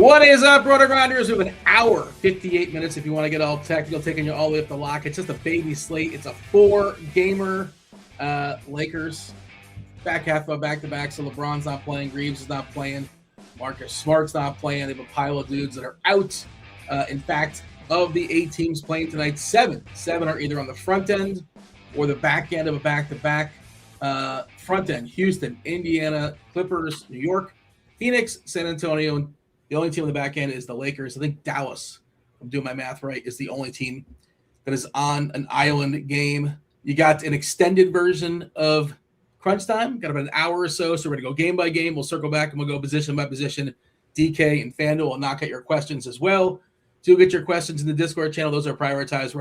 What is up, RotoGrinders? We have an hour, 58 minutes if you want to get all technical, taking you all the way up the lock. It's just a baby slate. It's a four-gamer Lakers. Back half of back-to-back, so LeBron's not playing. Reeves is not playing. Marcus Smart's not playing. They have a pile of dudes that are out. In fact, of the 8 teams playing tonight, seven are either on the front end or the back end of a back-to-back. Front end, Houston, Indiana, Clippers, New York, Phoenix, San Antonio, and the only team on the back end is the Lakers. I think Dallas, if I'm doing my math right, is the only team that is on an island game. You got an extended version of Crunch Time. Got about an hour or so we're going to go game by game. We'll circle back and we'll go position by position. DK and FanDuel will knock out your questions as well. Do get your questions in the Discord channel. Those are prioritized.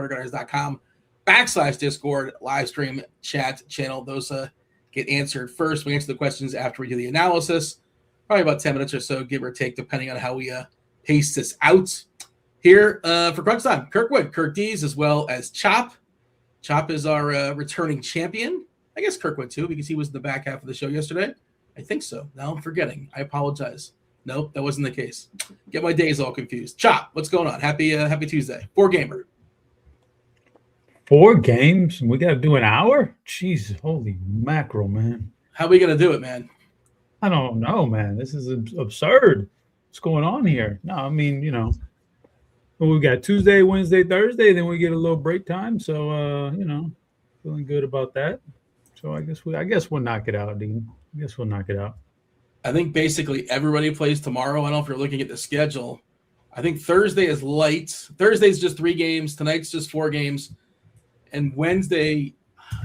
RotoGrinders.com/Discord live stream chat channel. Those get answered first. We answer the questions after we do the analysis. Probably about 10 minutes or so, give or take, depending on how we pace this out. Here for Crunch Time, Kirkwood, Kirk D's, as well as Chop. Chop is our returning champion. I guess Kirkwood, too, because he was in the back half of the show yesterday. I think so. Now I'm forgetting. I apologize. Nope, that wasn't the case. Get my days all confused. Chop, what's going on? Happy Tuesday. 4-gamer. 4 games? We got to do an hour? Jeez, holy mackerel, man. How are we going to do it, man? I don't know, man. This is absurd. What's going on here? No, I mean, we got Tuesday, Wednesday, Thursday, then we get a little break time. So, feeling good about that. So I guess we'll knock it out, Dean. I guess we'll knock it out. I think basically everybody plays tomorrow. I don't know if you're looking at the schedule. I think Thursday is light. Thursday's just 3 games. Tonight's just 4 games. And Wednesday,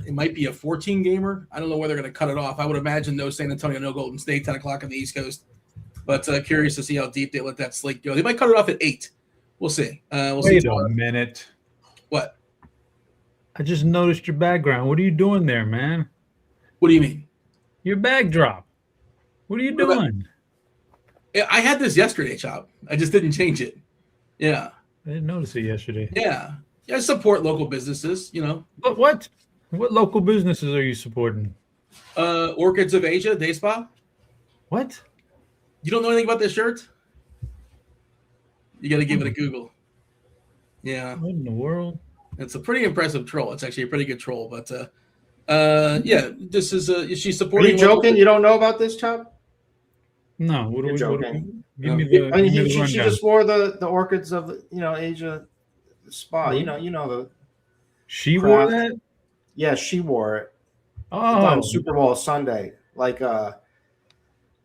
it might be a 14-gamer. I don't know where they're going to cut it off. I would imagine no San Antonio, no Golden State, 10 o'clock on the East Coast. But curious to see how deep they let that slate go. They might cut it off at 8. We'll see. Wait a minute. What? I just noticed your background. What are you doing there, man? What do you mean? Your backdrop. What are you doing? I had this yesterday, Chop. I just didn't change it. Yeah. I didn't notice it yesterday. Yeah. I support local businesses, But what? What local businesses are you supporting? Orchids of Asia, Day Spa. What? You don't know anything about this shirt? You got to give it a Google. Yeah. What in the world? It's a pretty impressive troll. It's actually a pretty good troll. But, this is she's supporting. Are you joking? You don't know about this, Chop? No. You're joking. Give me the she just wore the Orchids of Asia spa. Mm-hmm. You know the. She wore that? Yeah, she wore it. Oh, on Super Bowl Sunday, like a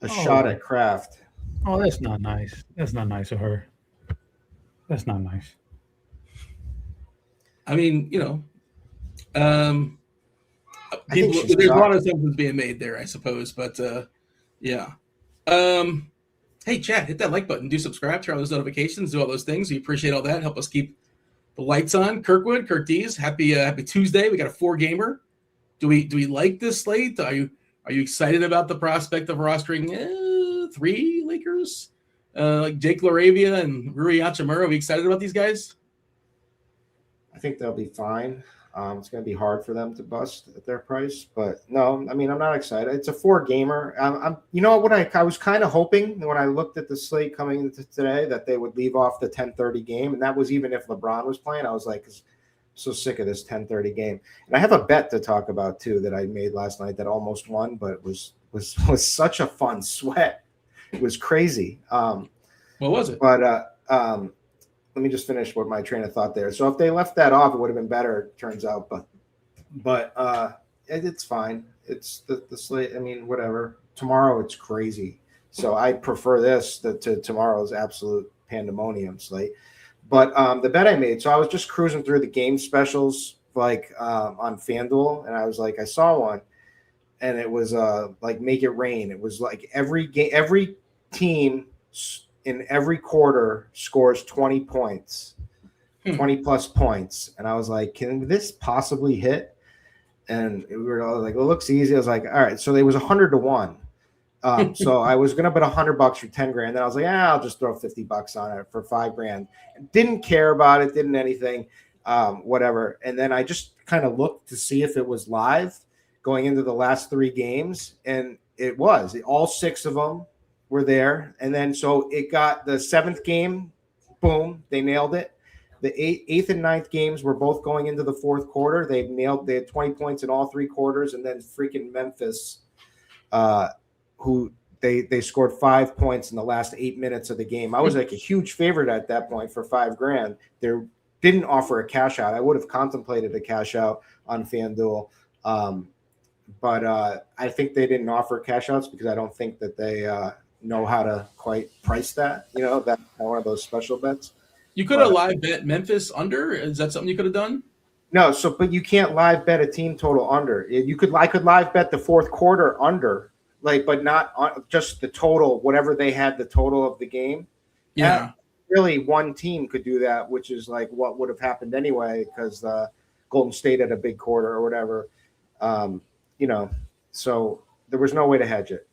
shot at Kraft. Oh, that's not nice. That's not nice of her. That's not nice. I mean, there's a lot of assumptions being made there, I suppose. But yeah. Hey, chat, hit that like button, do subscribe, turn on those notifications, do all those things. We appreciate all that. Help us keep the lights on. Kirkwood, Kirk D's, happy Tuesday. We got a 4-gamer. Do we like this slate? Are you excited about the prospect of rostering 3 Lakers? Like Jake LaRavia and Rui Hachimura? Are we excited about these guys? I think they'll be fine. It's going to be hard for them to bust at their price, but no, I mean, I'm not excited. It's a 4-gamer. I was kind of hoping when I looked at the slate coming into today that they would leave off the 10:30 game, and that was even if LeBron was playing. I was like, so sick of this 10:30 game. And I have a bet to talk about too that I made last night that almost won, but it was such a fun sweat. It was crazy. What was it? But let me just finish what my train of thought there. So if they left that off, it would have been better, it turns out. But it's fine. It's the slate. I mean, whatever. Tomorrow it's crazy. So I prefer this to tomorrow's absolute pandemonium slate. But the bet I made, so I was just cruising through the game specials on FanDuel, and I was like, I saw one, and it was like Make It Rain. It was like every team in every quarter scores 20 points, 20 plus points. And I was like, can this possibly hit? And we were all like, it looks easy. I was like, all right. So it was 100 to 1. So I was going to bet $100 for 10 grand. Then I was like, I'll just throw $50 on it for 5 grand. Didn't care about it. Didn't anything, whatever. And then I just kind of looked to see if it was live going into the last 3 games. And it was. All 6 of them were there. And then so it got the 7th game, boom, they nailed it. The 8th and 9th games were both going into the 4th quarter. They had 20 points in all 3 quarters. And then freaking Memphis, who they scored 5 points in the last 8 minutes of the game. I was like a huge favorite at that point for $5,000. They didn't offer a cash out. I would have contemplated a cash out on FanDuel. But I think they didn't offer cash outs because I don't think that they know how to quite price that. That's one of those special bets. You could have live bet Memphis under. Is that something you could have done? No. But you can't live bet a team total under. I could live bet the 4th quarter under, but not just the total, whatever they had the total of the game. Yeah. Really, one team could do that, which is like what would have happened anyway because Golden State had a big quarter or whatever. So there was no way to hedge it.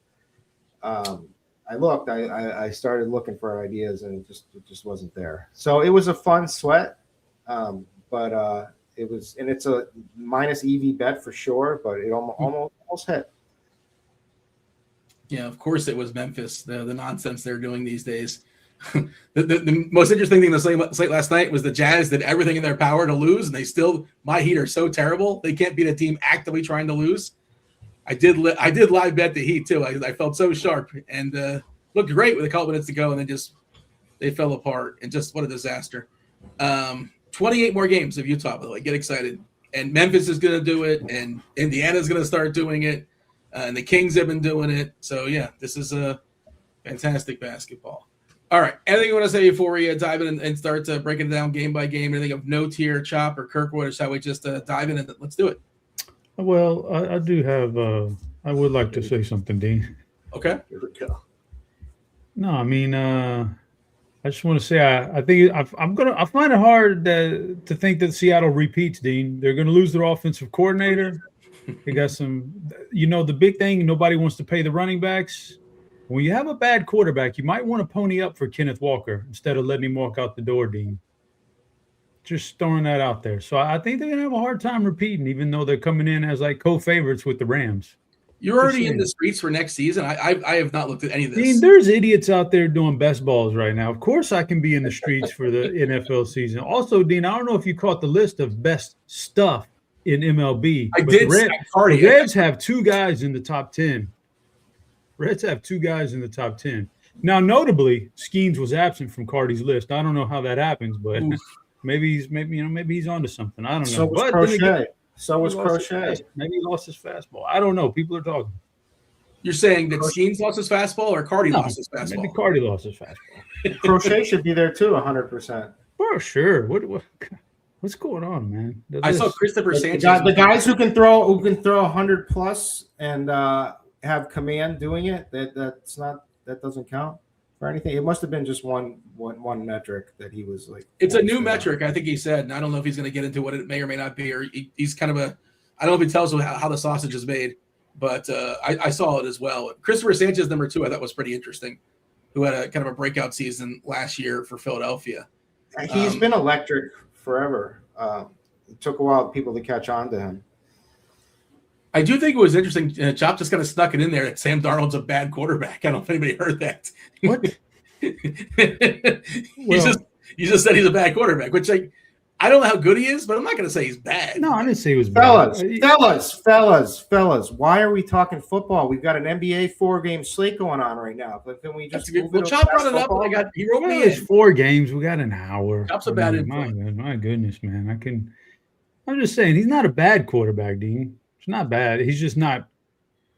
I looked. I started looking for ideas, and it just wasn't there. So it was a fun sweat, but it was, and it's a minus EV bet for sure, but it almost hit. Yeah, of course it was Memphis. The nonsense they're doing these days. the most interesting thing in the slate last night was the Jazz did everything in their power to lose, and they still. My Heat are so terrible; they can't beat a team actively trying to lose. I did live bet the Heat too. I felt so sharp and looked great with a couple minutes to go, and then they fell apart. And just what a disaster. 28 more games of Utah, by the way. Get excited. And Memphis is going to do it, and Indiana's going to start doing it, and the Kings have been doing it. So yeah, this is a fantastic basketball. All right. Anything you want to say before we dive in and start breaking it down game by game? Anything of note here, Chop or Kirkwood, or shall we just dive in and let's do it? Well, I do have. I would like to say something, Dean. Okay. Here we go. No, I mean, I just want to say I think I find it hard to think that Seattle repeats, Dean. They're going to lose their offensive coordinator. They got some. The big thing. Nobody wants to pay the running backs. When you have a bad quarterback, you might want to pony up for Kenneth Walker instead of letting him walk out the door, Dean. Just throwing that out there. So I think they're going to have a hard time repeating, even though they're coming in as like co-favorites with the Rams. You're already in the streets for next season. I have not looked at any of this. Dean, there's idiots out there doing best balls right now. Of course I can be in the streets for the NFL season. Also, Dean, I don't know if you caught the list of best stuff in MLB. I did. The Reds have 2 guys in the top 10. Reds have 2 guys in the top 10. Now, notably, Skeens was absent from Cardi's list. I don't know how that happens, but maybe he's onto something. I don't know. So was Crochet. Crochet. Maybe he lost his fastball. I don't know. People are talking. You're saying that Skeens lost his fastball or Cardi lost his fastball? Maybe Cardi lost his fastball. Crochet should be there too, 100%. For sure. What's going on, man? I saw Christopher Sanchez. The guys who can throw 100 plus and have command doing it. That doesn't count for anything. It must have been just one metric that he was like. It's a new metric, I think he said, and I don't know if he's going to get into what it may or may not be, or he's kind of I don't know if he tells how the sausage is made, but I saw it as well. Christopher Sanchez, number 2, I thought was pretty interesting, who had a kind of a breakout season last year for Philadelphia. He's been electric forever. It took a while for people to catch on to him. I do think it was interesting. Chop just kind of snuck it in there that Sam Darnold's a bad quarterback. I don't know if anybody heard that. What? You just said he's a bad quarterback, which I don't know how good he is, but I'm not going to say he's bad. No, I didn't say he was bad. Fellas, why are we talking football? We've got an NBA 4-game slate going on right now. But then we just Chop brought it up. He wrote me in. 4 games. We got an hour. Chop's a bad influence. My goodness, man. I'm just saying he's not a bad quarterback, Dean. It's not bad. He's just not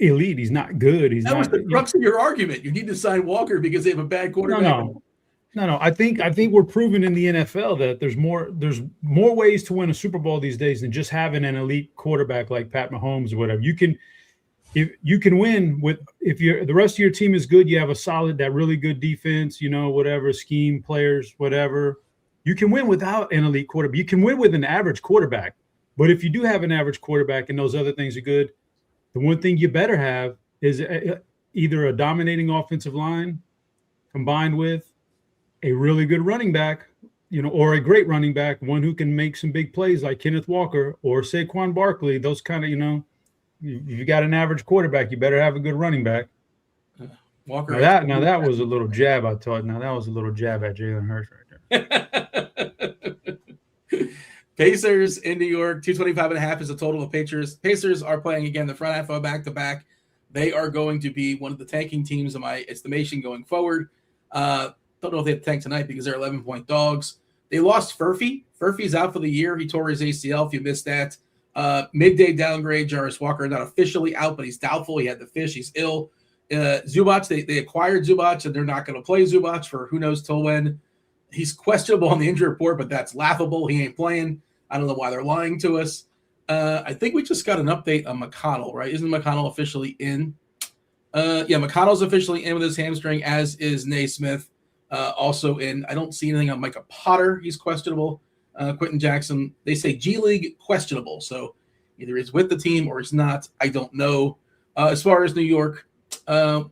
elite. He's not good. That was the crux of your argument. You need to sign Walker because they have a bad quarterback. No. I think we're proving in the NFL that there's more ways to win a Super Bowl these days than just having an elite quarterback like Pat Mahomes or whatever. You can win if the rest of your team is good. You have that really good defense. Whatever scheme, players, whatever. You can win without an elite quarterback. You can win with an average quarterback. But if you do have an average quarterback and those other things are good, the one thing you better have is either a dominating offensive line combined with a really good running back, or a great running back, one who can make some big plays like Kenneth Walker or Saquon Barkley. Those kind of, if you got an average quarterback, you better have a good running back. Walker. Now that was a little jab. I thought. Now that was a little jab at Jalen Hurts right there. Pacers in New York, 225.5 is the total of Pacers are playing again the front half of a back-to-back. They are going to be one of the tanking teams in my estimation going forward. Don't know if they have tanked tonight because they're 11-point dogs. They lost Furphy. Furphy's out for the year. He tore his ACL, if you missed that. Midday downgrade, Jarvis Walker not officially out, but he's doubtful. He had the fish. He's ill. Zubac, they acquired Zubac, and they're not going to play Zubac for who knows till when. He's questionable on the injury report, but that's laughable. He ain't playing. I don't know why they're lying to us. I think we just got an update on McConnell, right? Isn't McConnell officially in? Yeah, McConnell's officially in with his hamstring, as is Naismith also in. I don't see anything on Micah Potter. He's questionable. Quentin Jackson, they say G League questionable. So either he's with the team or he's not. I don't know. As far as New York,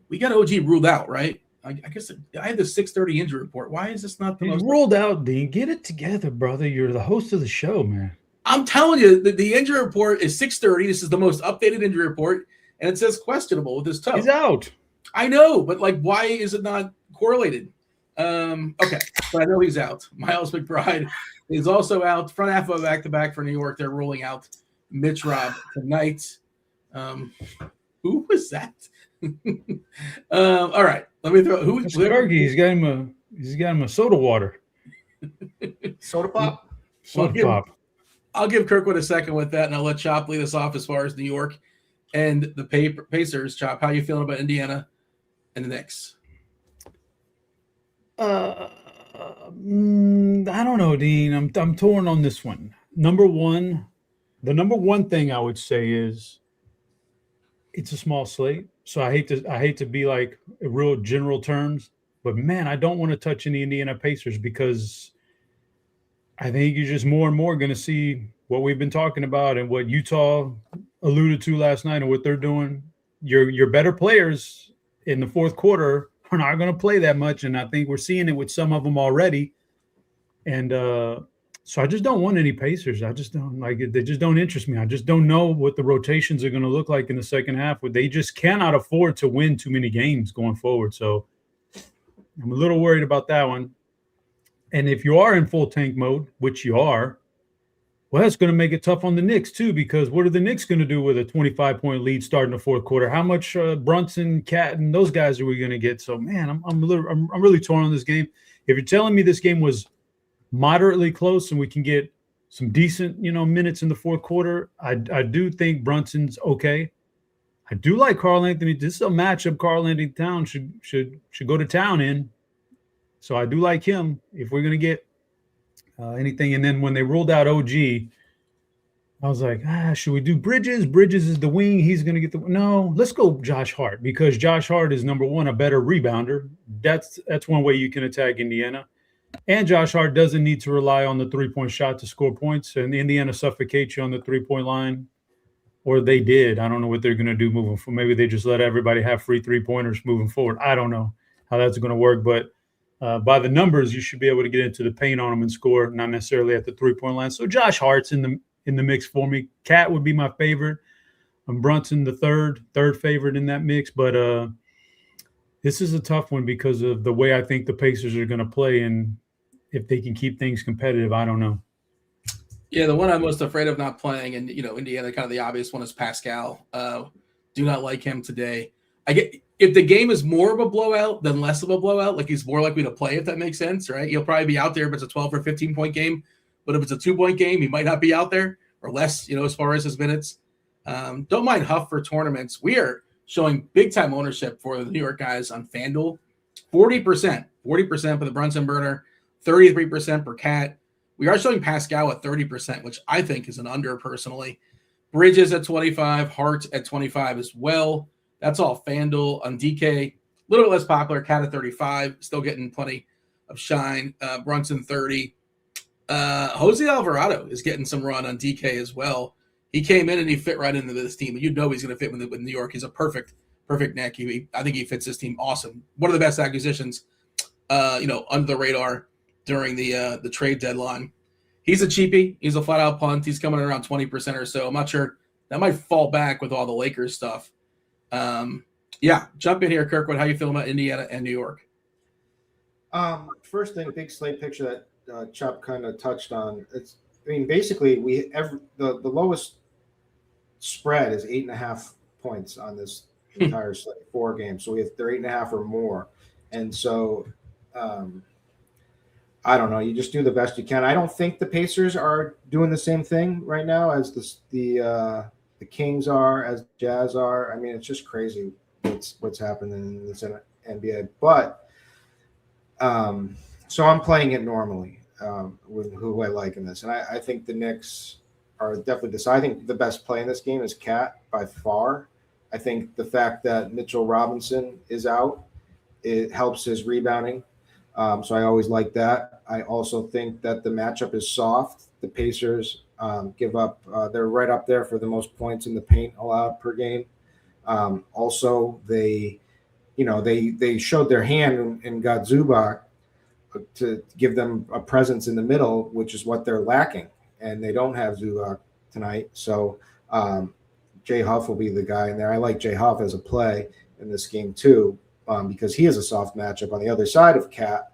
we got OG ruled out, right? I guess I had the 6:30 injury report. Why is this not the most ruled out, Dean? Get it together, brother. You're the host of the show, man. I'm telling you, the injury report is 6:30. This is the most updated injury report, and it says questionable with his toe. He's out. I know, but like, why is it not correlated? Okay, but I know he's out. Miles McBride is also out. Front half of a back-to-back for New York. They're ruling out Mitch Robb tonight. Who was that? All right, let me throw. Who's Fergie? He's got him a soda water. Soda pop. Soda pop. I'll give Kirkwood a second with that, and I'll let Chop lead us off as far as New York and the Pacers. Chop, how are you feeling about Indiana and the Knicks? I don't know, Dean. I'm torn on this one. The number one thing I would say is it's a small slate. So I hate to be like real general terms, but man, I don't want to touch any Indiana Pacers because I think you're just more and more going to see what we've been talking about and what Utah alluded to last night and what they're doing. Your better players in the fourth quarter are not going to play that much, and I think we're seeing it with some of them already. And so I just don't want any Pacers. I just don't like it. They just don't interest me. I just don't know what the rotations are going to look like in the second half. They just cannot afford to win too many games going forward. So I'm a little worried about that one. And if you are in full tank mode, which you are, well, that's going to make it tough on the Knicks too, because what are the Knicks going to do with a 25-point lead starting the fourth quarter? How much Brunson, Cat, and those guys are we going to get? So, man, I'm really torn on this game. If you're telling me this game was moderately close and we can get some decent, minutes in the fourth quarter, I do think Brunson's okay. I do like Karl Anthony. This is a matchup Karl Anthony Town should go to town in. So I do like him if we're going to get anything. And then when they ruled out OG, I was like, should we do Bridges? Bridges is the wing. He's going to get no, let's go Josh Hart, because Josh Hart is, number one, a better rebounder. That's one way you can attack Indiana. And Josh Hart doesn't need to rely on the three-point shot to score points. And Indiana suffocates you on the three-point line. Or they did. I don't know what they're going to do moving forward. Maybe they just let everybody have free three-pointers moving forward. I don't know how that's going to work. But by the numbers, you should be able to get into the paint on them and score, not necessarily at the three-point line. So Josh Hart's in the mix for me. Cat would be my favorite. Brunson the third favorite in that mix. But this is a tough one because of the way I think the Pacers are going to play, and if they can keep things competitive, I don't know. Yeah, the one I'm most afraid of not playing, and Indiana, kind of the obvious one, is Pascal. Do not like him today. If the game is more of a blowout than less of a blowout, like he's more likely to play, if that makes sense, right? He'll probably be out there if it's a 12 or 15-point game, but if it's a 2-point game, he might not be out there or less, as far as his minutes. Don't mind Huff for tournaments. We are showing big-time ownership for the New York guys on FanDuel. 40% for the Brunson burner, 33% for Cat. We are showing Pascal at 30%, which I think is an under personally. Bridges at 25, Hart at 25 as well. That's all FanDuel. On DK, a little bit less popular. Cat at 35, still getting plenty of shine. Brunson 30. Jose Alvarado is getting some run on DK as well. He came in and he fit right into this team. He's going to fit with New York. He's a perfect neck. I think he fits this team awesome. One of the best acquisitions, under the radar during the trade deadline. He's a cheapie. He's a flat-out punt. He's coming around 20% or so. I'm not sure. That might fall back with all the Lakers stuff. Yeah, jump in here, Kirkwood. How you feeling about Indiana and New York? First thing, big slate picture that Chubb kind of touched on. Basically, the lowest spread is 8.5 points on this entire slate, 4 games. So they're 8.5 or more, and so I don't know. You just do the best you can. I don't think the Pacers are doing the same thing right now as the Kings are, as Jazz are. I mean, it's just crazy what's happening in this NBA. But so I'm playing it normally with who I like in this, and I think the Knicks are definitely this. I think the best play in this game is Cat by far. I think the fact that Mitchell Robinson is out, it helps his rebounding. So I always like that. I also think that the matchup is soft. The Pacers give up. They're right up there for the most points in the paint allowed per game. Also, they showed their hand and got Zubac to give them a presence in the middle, which is what they're lacking. And they don't have Zubac tonight. So Jay Huff will be the guy in there. I like Jay Huff as a play in this game too. Because he is a soft matchup on the other side of Cat.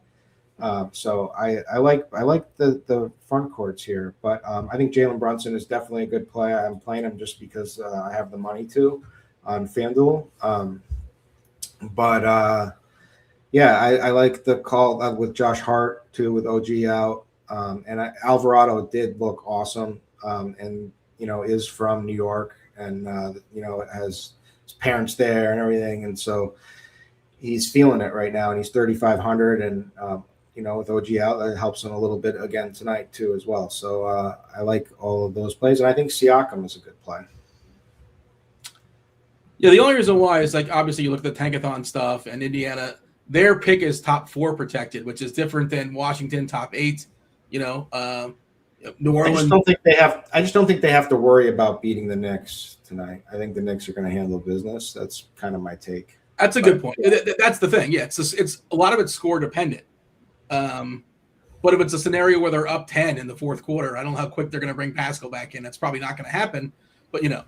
So I like the front courts here, but I think Jalen Brunson is definitely a good play. I'm playing him just because I have the money to on FanDuel. I like the call with Josh Hart too, with OG out, and Alvarado did look awesome, and is from New York, and has his parents there and everything, and so. He's feeling it right now, and he's 3,500, and with OG out, that helps him a little bit again tonight too as well. So I like all of those plays, and I think Siakam is a good play. Yeah, the only reason why is obviously you look at the Tankathon stuff, and Indiana, their pick is top 4 protected, which is different than Washington top 8. New Orleans. I just don't think they have to worry about beating the Knicks tonight. I think the Knicks are going to handle business. That's kind of my take. That's a good point. That's the thing. Yeah, it's a lot of it's score dependent. But if it's a scenario where they're up 10 in the fourth quarter, I don't know how quick they're going to bring Pascal back in. That's probably not going to happen. But it's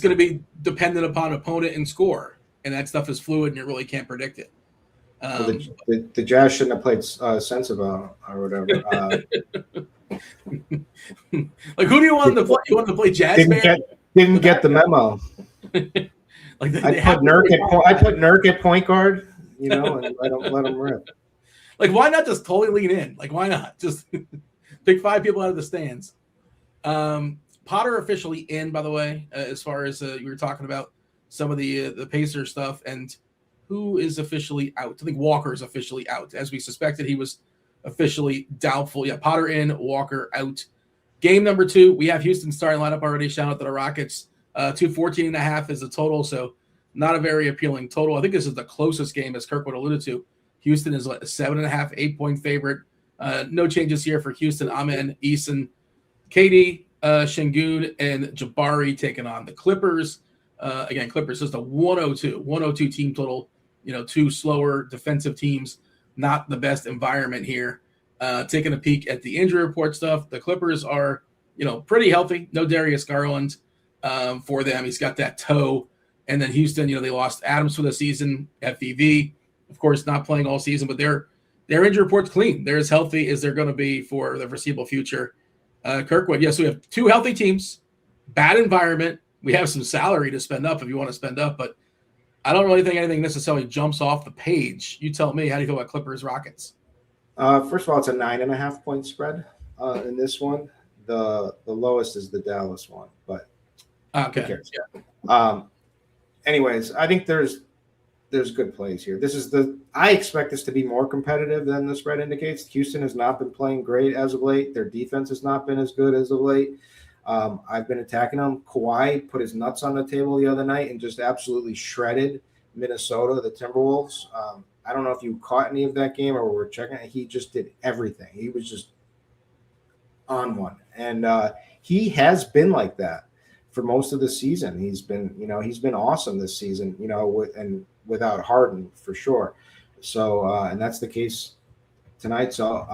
going to be dependent upon opponent and score, and that stuff is fluid, and you really can't predict it. The Jazz shouldn't have played Sensabaugh or whatever. Who do you want to play? You want to play Jazz? Didn't get the memo. I put Nurk at point guard, and I don't let him rip. Why not just totally lean in? Why not just pick 5 people out of the stands? Potter officially in, by the way, as far as you were talking about some of the Pacers stuff, and who is officially out? I think Walker is officially out, as we suspected. He was officially doubtful. Yeah, Potter in, Walker out. Game number 2, we have Houston starting lineup already. Shout out to the Rockets. 214.5 is the total, so not a very appealing total. I think this is the closest game, as Kirkwood alluded to. Houston is a 7.5, 8-point favorite. No changes here for Houston. Amen, Eason, KD, Şengün, and Jabari taking on the Clippers. Again, Clippers just a 102 team total. 2 slower defensive teams, not the best environment here. Taking a peek at the injury report stuff, the Clippers are, pretty healthy. No Darius Garland. For them, he's got that toe, and then Houston, they lost Adams for the season. FEV, of course, not playing all season, but their injury report's clean. They're as healthy as they're going to be for the foreseeable future. Kirkwood, yes, we have 2 healthy teams, bad environment. We have some salary to spend up if you want to spend up, but I don't really think anything necessarily jumps off the page. You tell me, how do you feel about Clippers Rockets? First of all, it's a 9.5 point spread in this one. The lowest is the Dallas one, but. Okay. Yeah. Anyways, I think there's good plays here. I expect this to be more competitive than the spread indicates. Houston has not been playing great as of late. Their defense has not been as good as of late. I've been attacking them. Kawhi put his nuts on the table the other night and just absolutely shredded Minnesota, the Timberwolves. I don't know if you caught any of that game or were checking it. He just did everything. He was just on one. And he has been like that for most of the season. He's been awesome this season, without Harden for sure. So, and that's the case tonight. So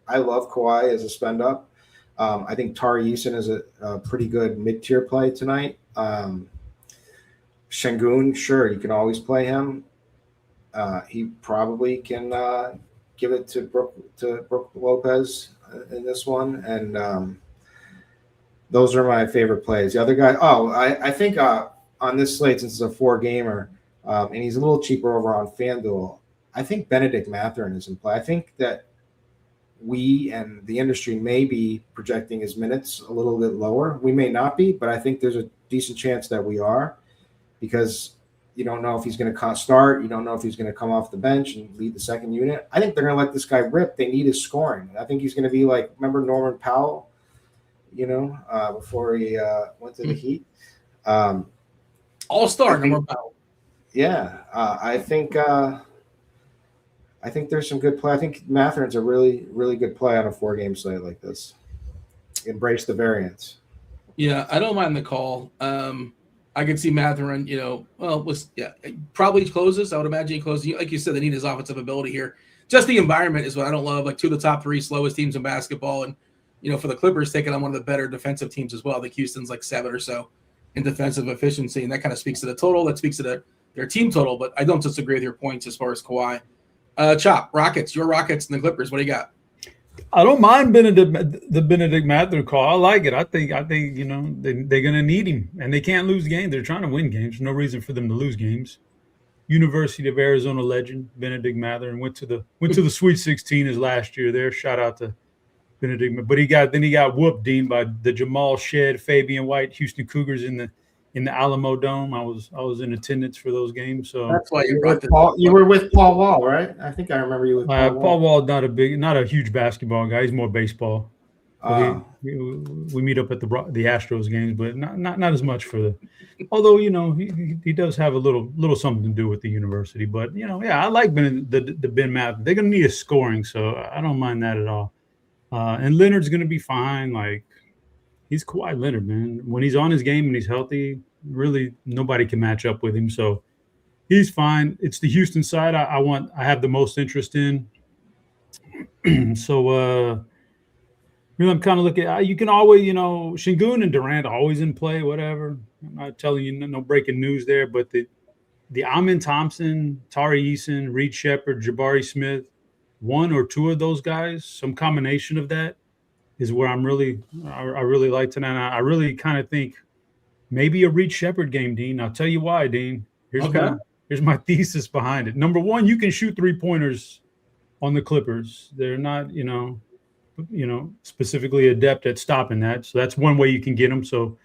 I love Kawhi as a spend up. I think Tari Eason is a pretty good mid-tier play tonight. Şengün, sure, you can always play him. He probably can give it to Brook Lopez in this one, and those are my favorite plays. The other guy, I think on this slate, since it's a 4-gamer, and he's a little cheaper over on FanDuel, I think Benedict Mathurin is in play. I think that we and the industry may be projecting his minutes a little bit lower. We may not be, but I think there's a decent chance that we are, because you don't know if he's going to start. You don't know if he's going to come off the bench and lead the second unit. I think they're going to let this guy rip. They need his scoring. I think he's going to be like, remember Norman Powell, before he went to the Heat? All-star Norman Powell. Yeah, I think there's some good play. I think Mathurin's a really, really good play on a 4-game slate like this. Embrace the variance. Yeah, I don't mind the call. I could see Mathurin, probably closes. I would imagine he closes. Like you said, they need his offensive ability here. Just the environment is what I don't love. Like 2 of the top 3 slowest teams in basketball. And, for the Clippers, taking on one of the better defensive teams as well. I think Houston's like 7 or so in defensive efficiency. And that kind of speaks to the total. That speaks to their team total. But I don't disagree with your points as far as Kawhi. Chop, Rockets, your Rockets and the Clippers. What do you got? I don't mind the Benedict Mathurin call. I like it. I think they're gonna need him, and they can't lose games. They're trying to win games. No reason for them to lose games. University of Arizona legend Benedict Mathurin went to the Sweet 16 his last year there. Shout out to Benedict, but he got whooped, Dean, by the Jamal Shed, Fabian White, Houston Cougars in the Alamo Dome. I was in attendance for those games, so that's why you were with Paul Wall, right? I think I remember you with Paul Wall. Paul Wall, not a huge basketball guy. He's more baseball. We meet up at the Astros games, but not as much for the. Although he does have a little something to do with the university, but I like the Ben Mathurin. They're gonna need a scoring, so I don't mind that at all. And Leonard's gonna be fine. Like, he's Kawhi Leonard, man. When he's on his game and he's healthy, really nobody can match up with him. So he's fine. It's the Houston side I have the most interest in. So really, I'm kind of looking. You can always, Şengün and Durant are always in play. Whatever. I'm not telling you no breaking news there, but the Amin Thompson, Tari Eason, Reed Shepherd, Jabari Smith, 1 or 2 of those guys, some combination of that, is where I really like tonight. I really kind of think maybe a Reed Shepherd game, Dean. I'll tell you why, Dean. Here's my thesis behind it. Number 1, you can shoot 3-pointers on the Clippers. They're not, specifically adept at stopping that. So that's one way you can get them. So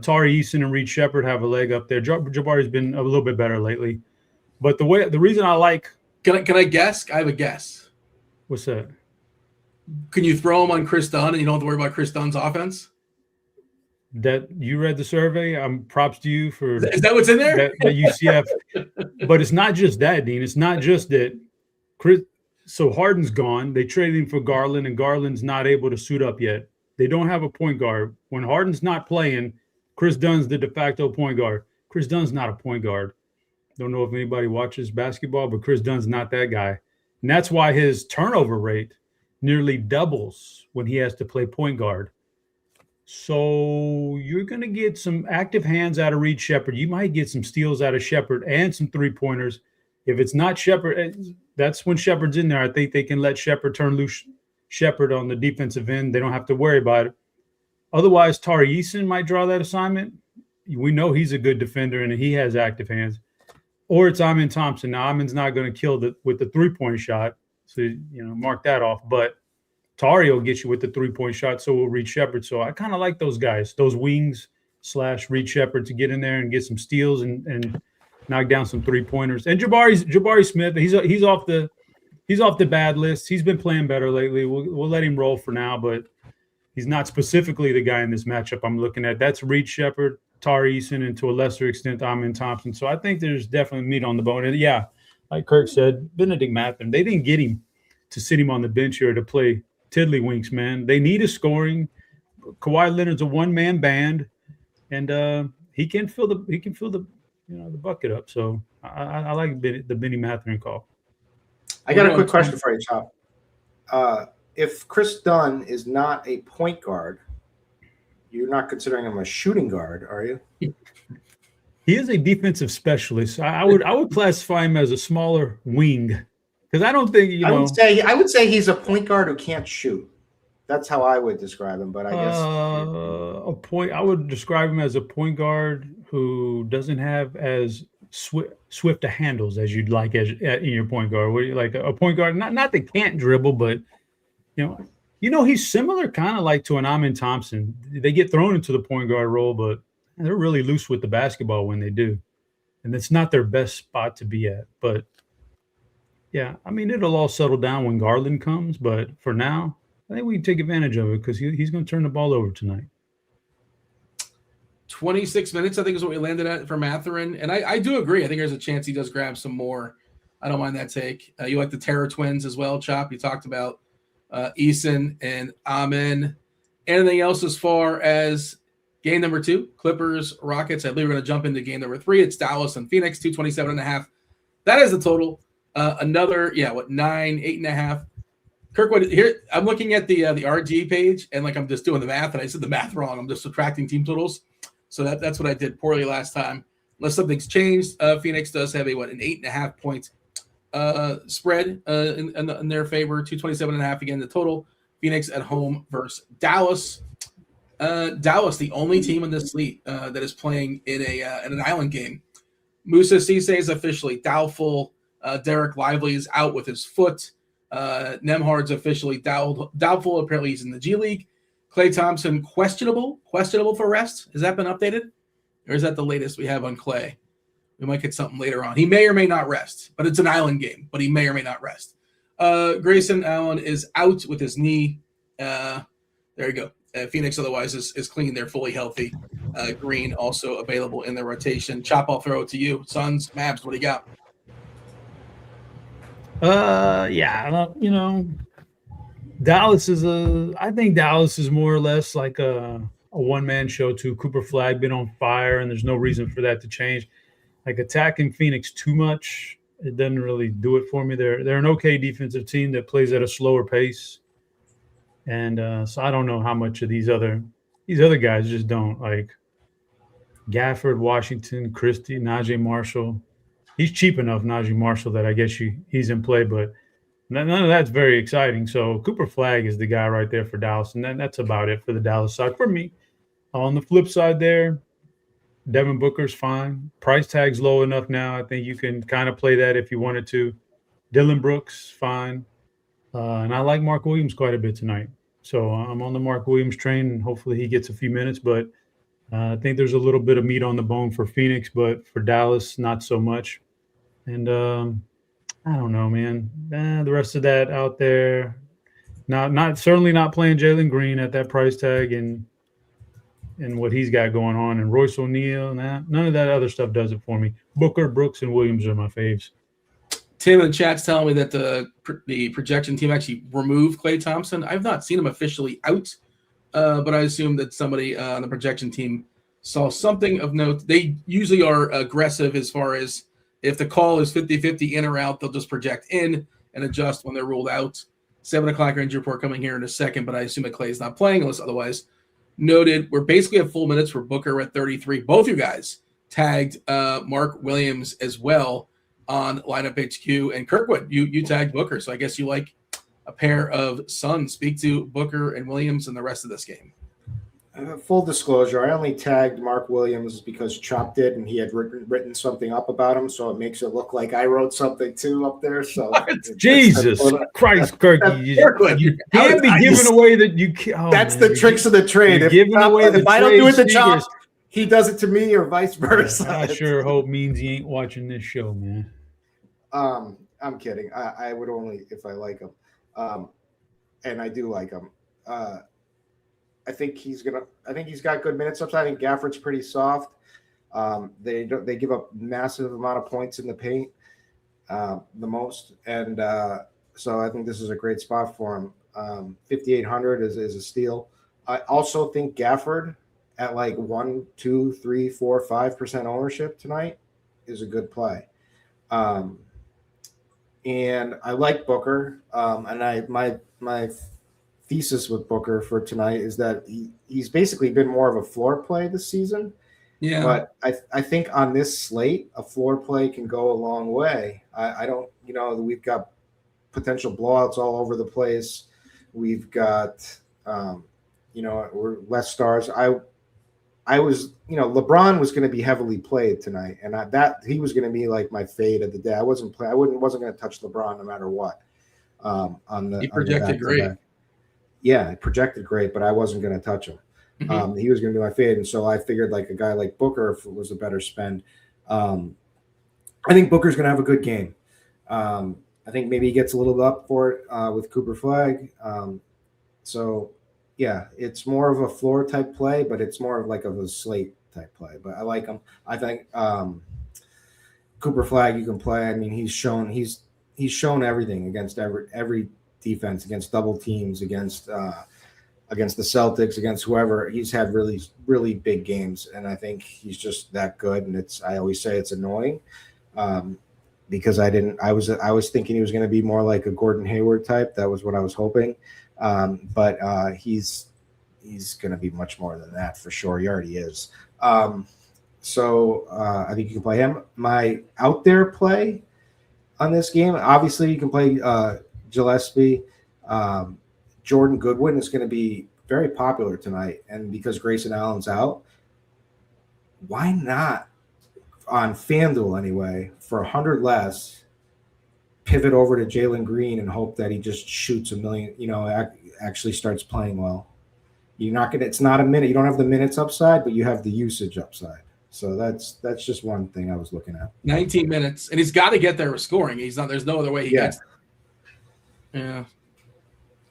Tari Eason and Reed Shepherd have a leg up there. Jabari's been a little bit better lately. But the reason I like. Can I guess? I have a guess. What's that? Can you throw him on Chris Dunn and you don't have to worry about Chris Dunn's offense? That you read the survey. Props to you for. Is that what's in there? That UCF. But it's not just that, Dean. It's not just that. So Harden's gone. They traded him for Garland, and Garland's not able to suit up yet. They don't have a point guard. When Harden's not playing, Chris Dunn's the de facto point guard. Chris Dunn's not a point guard. Don't know if anybody watches basketball, but Chris Dunn's not that guy. And that's why his turnover rate nearly doubles when he has to play point guard. So you're going to get some active hands out of Reed Shepherd. You might get some steals out of Shepherd and some 3-pointers. If it's not Shepherd, that's when Shepherd's in there. I think they can let Shepherd turn loose Shepherd on the defensive end. They don't have to worry about it. Otherwise, Tari Eason might draw that assignment. We know he's a good defender and he has active hands. Or it's Amin Thompson. Now, Amin's not going to kill with the 3-point shot. So, mark that off. But Tari will get you with the 3-point shot. So will Reed Shepherd. So I kind of like those guys, those wings / Reed Shepherd, to get in there and get some steals and knock down some 3-pointers. And Jabari Smith, he's off the bad list. He's been playing better lately. We'll let him roll for now, but he's not specifically the guy in this matchup I'm looking at. That's Reed Shepherd, Tari Eason, and to a lesser extent, Amin Thompson. So I think there's definitely meat on the bone. And yeah, like Kirk said, Benedict Mathurin, they didn't get him to sit him on the bench here to play tiddlywinks, man. They need a scoring. Kawhi Leonard's a one-man band, and he can fill the the bucket up. So I like the Benny Mathurin call. I got a quick question for you, Chop. If Chris Dunn is not a point guard, you're not considering him a shooting guard, are you? He is a defensive specialist. I would classify him as a smaller wing because I don't think I would say he's a point guard who can't shoot. That's how I would describe him. But I guess I would describe him as a point guard who doesn't have as swift a handles as you'd like in your point guard. Like a point guard, not that can't dribble, but he's similar kind of like to an Amin Thompson. They get thrown into the point guard role, but they're really loose with the basketball when they do. And it's not their best spot to be at. But, yeah, I mean, it'll all settle down when Garland comes. But for now, I think we can take advantage of it because he's going to turn the ball over tonight. 26 minutes, I think, is what we landed at for Mathurin. And I do agree. I think there's a chance he does grab some more. I don't mind that take. You like the Terror Twins as well, Chop. You talked about Eason and Amin. Anything else as far as game number 2, Clippers, Rockets? I believe we're going to jump into game number 3. It's Dallas and Phoenix, 227.5. That is the total. Another, 8.5. Kirkwood, here I'm looking at the RG page, and like I'm just doing the math, and I said the math wrong. I'm just subtracting team totals. So that's what I did poorly last time. Unless something's changed, Phoenix does have an 8.5 point spread in their favor, 227.5 again the total. Phoenix at home versus Dallas. Dallas, the only team in this league that is playing in an island game. Musa Cisse is officially doubtful. Derek Lively is out with his foot. Nemhard's officially doubtful. Apparently he's in the G League. Klay Thompson questionable for rest. Has that been updated? Or is that the latest we have on Klay? We might get something later on. He may or may not rest, but it's an island game, but he may or may not rest. Grayson Allen is out with his knee. There you go. Phoenix otherwise is clean. They're fully healthy. Green also available in the rotation. Chop, I'll throw it to you. Suns, Mavs, what do you got? Dallas I think Dallas is more or less like a one-man show too. Cooper Flag been on fire, and there's no reason for that to change. Like attacking Phoenix too much, it doesn't really do it for me. They're an okay defensive team that plays at a slower pace. And so I don't know how much of these other guys just don't like Gafford, Washington, Christie, Najee Marshall. He's cheap enough, Najee Marshall, that I guess he's in play, but none of that's very exciting. So Cooper Flag is the guy right there for Dallas, and that's about it for the Dallas side for me. On the flip side there, Devin Booker's fine. Price tag's low enough now. I think you can kind of play that if you wanted to. Dylan Brooks, fine. And I like Mark Williams quite a bit tonight. So I'm on the Mark Williams train, and hopefully he gets a few minutes. But I think there's a little bit of meat on the bone for Phoenix, but for Dallas, not so much. And I don't know, man. The rest of that out there, certainly not playing Jalen Green at that price tag and what he's got going on. And Royce O'Neal, none of that other stuff does it for me. Booker, Brooks, and Williams are my faves. Tim in the chat's telling me that the projection team actually removed Klay Thompson. I've not seen him officially out, but I assume that somebody on the projection team saw something of note. They usually are aggressive as far as if the call is 50-50 in or out, they'll just project in and adjust when they're ruled out. 7 o'clock injury report coming here in a second, but I assume that Klay is not playing unless otherwise noted. We're basically at full minutes for Booker at 33. Both you guys tagged Mark Williams as well on Lineup HQ, and Kirkwood, you tagged Booker, so I guess you like a pair of Suns. Speak to Booker and Williams and the rest of this game. Full disclosure, I only tagged Mark Williams because Chop did, and he had written something up about him, so it makes it look like I wrote something too up there. So Jesus Christ, Kirky, you can't be giving away that you can't. Oh, that's the tricks of the trade. If I don't do it to Chop, he does it to me, or vice versa. I sure hope means he ain't watching this show, man. I'm kidding. I would only if I like him, and I do like him. I think he's got good minutes up. I think Gafford's pretty soft. They give up massive amount of points in the paint, the most, and so I think this is a great spot for him. 5,800 is a steal. I also think Gafford at like 1, 2, 3, 4, 5% ownership tonight is a good play. And I like Booker. And my thesis with Booker for tonight is that he's basically been more of a floor play this season. Yeah. But I think on this slate, a floor play can go a long way. I don't, we've got potential blowouts all over the place. We've got, we're less stars. I was, LeBron was going to be heavily played tonight, and he was going to be like my fade of the day. I wasn't going to touch LeBron no matter what. He projected great. Yeah, it projected great, but I wasn't going to touch him. Mm-hmm. He was going to be my fade, and so I figured like a guy like Booker if it was a better spend. I think Booker's going to have a good game. I think maybe he gets a little up for it with Cooper Flag. So, yeah, it's more of a floor type play, but it's more of like a slate type play. But I like him. I think Cooper Flag you can play. I mean, he's shown everything against every defense, against double teams, against the Celtics, against whoever. He's had really, really big games, and I think he's just that good. And I always say it's annoying because I was thinking he was going to be more like a Gordon Hayward type. That was what I was hoping, but he's going to be much more than that for sure. He already is. So I think you can play him. My out there play on this game, obviously you can play Gillespie. Jordan Goodwin is going to be very popular tonight, and because Grayson Allen's out, why not on FanDuel anyway for 100 less pivot over to Jalen Green and hope that he just shoots a million, actually starts playing well. It's not a minute. You don't have the minutes upside, but you have the usage upside. So that's just one thing I was looking at. 19 minutes, and he's got to get there with scoring. There's no other way he gets there. Yeah.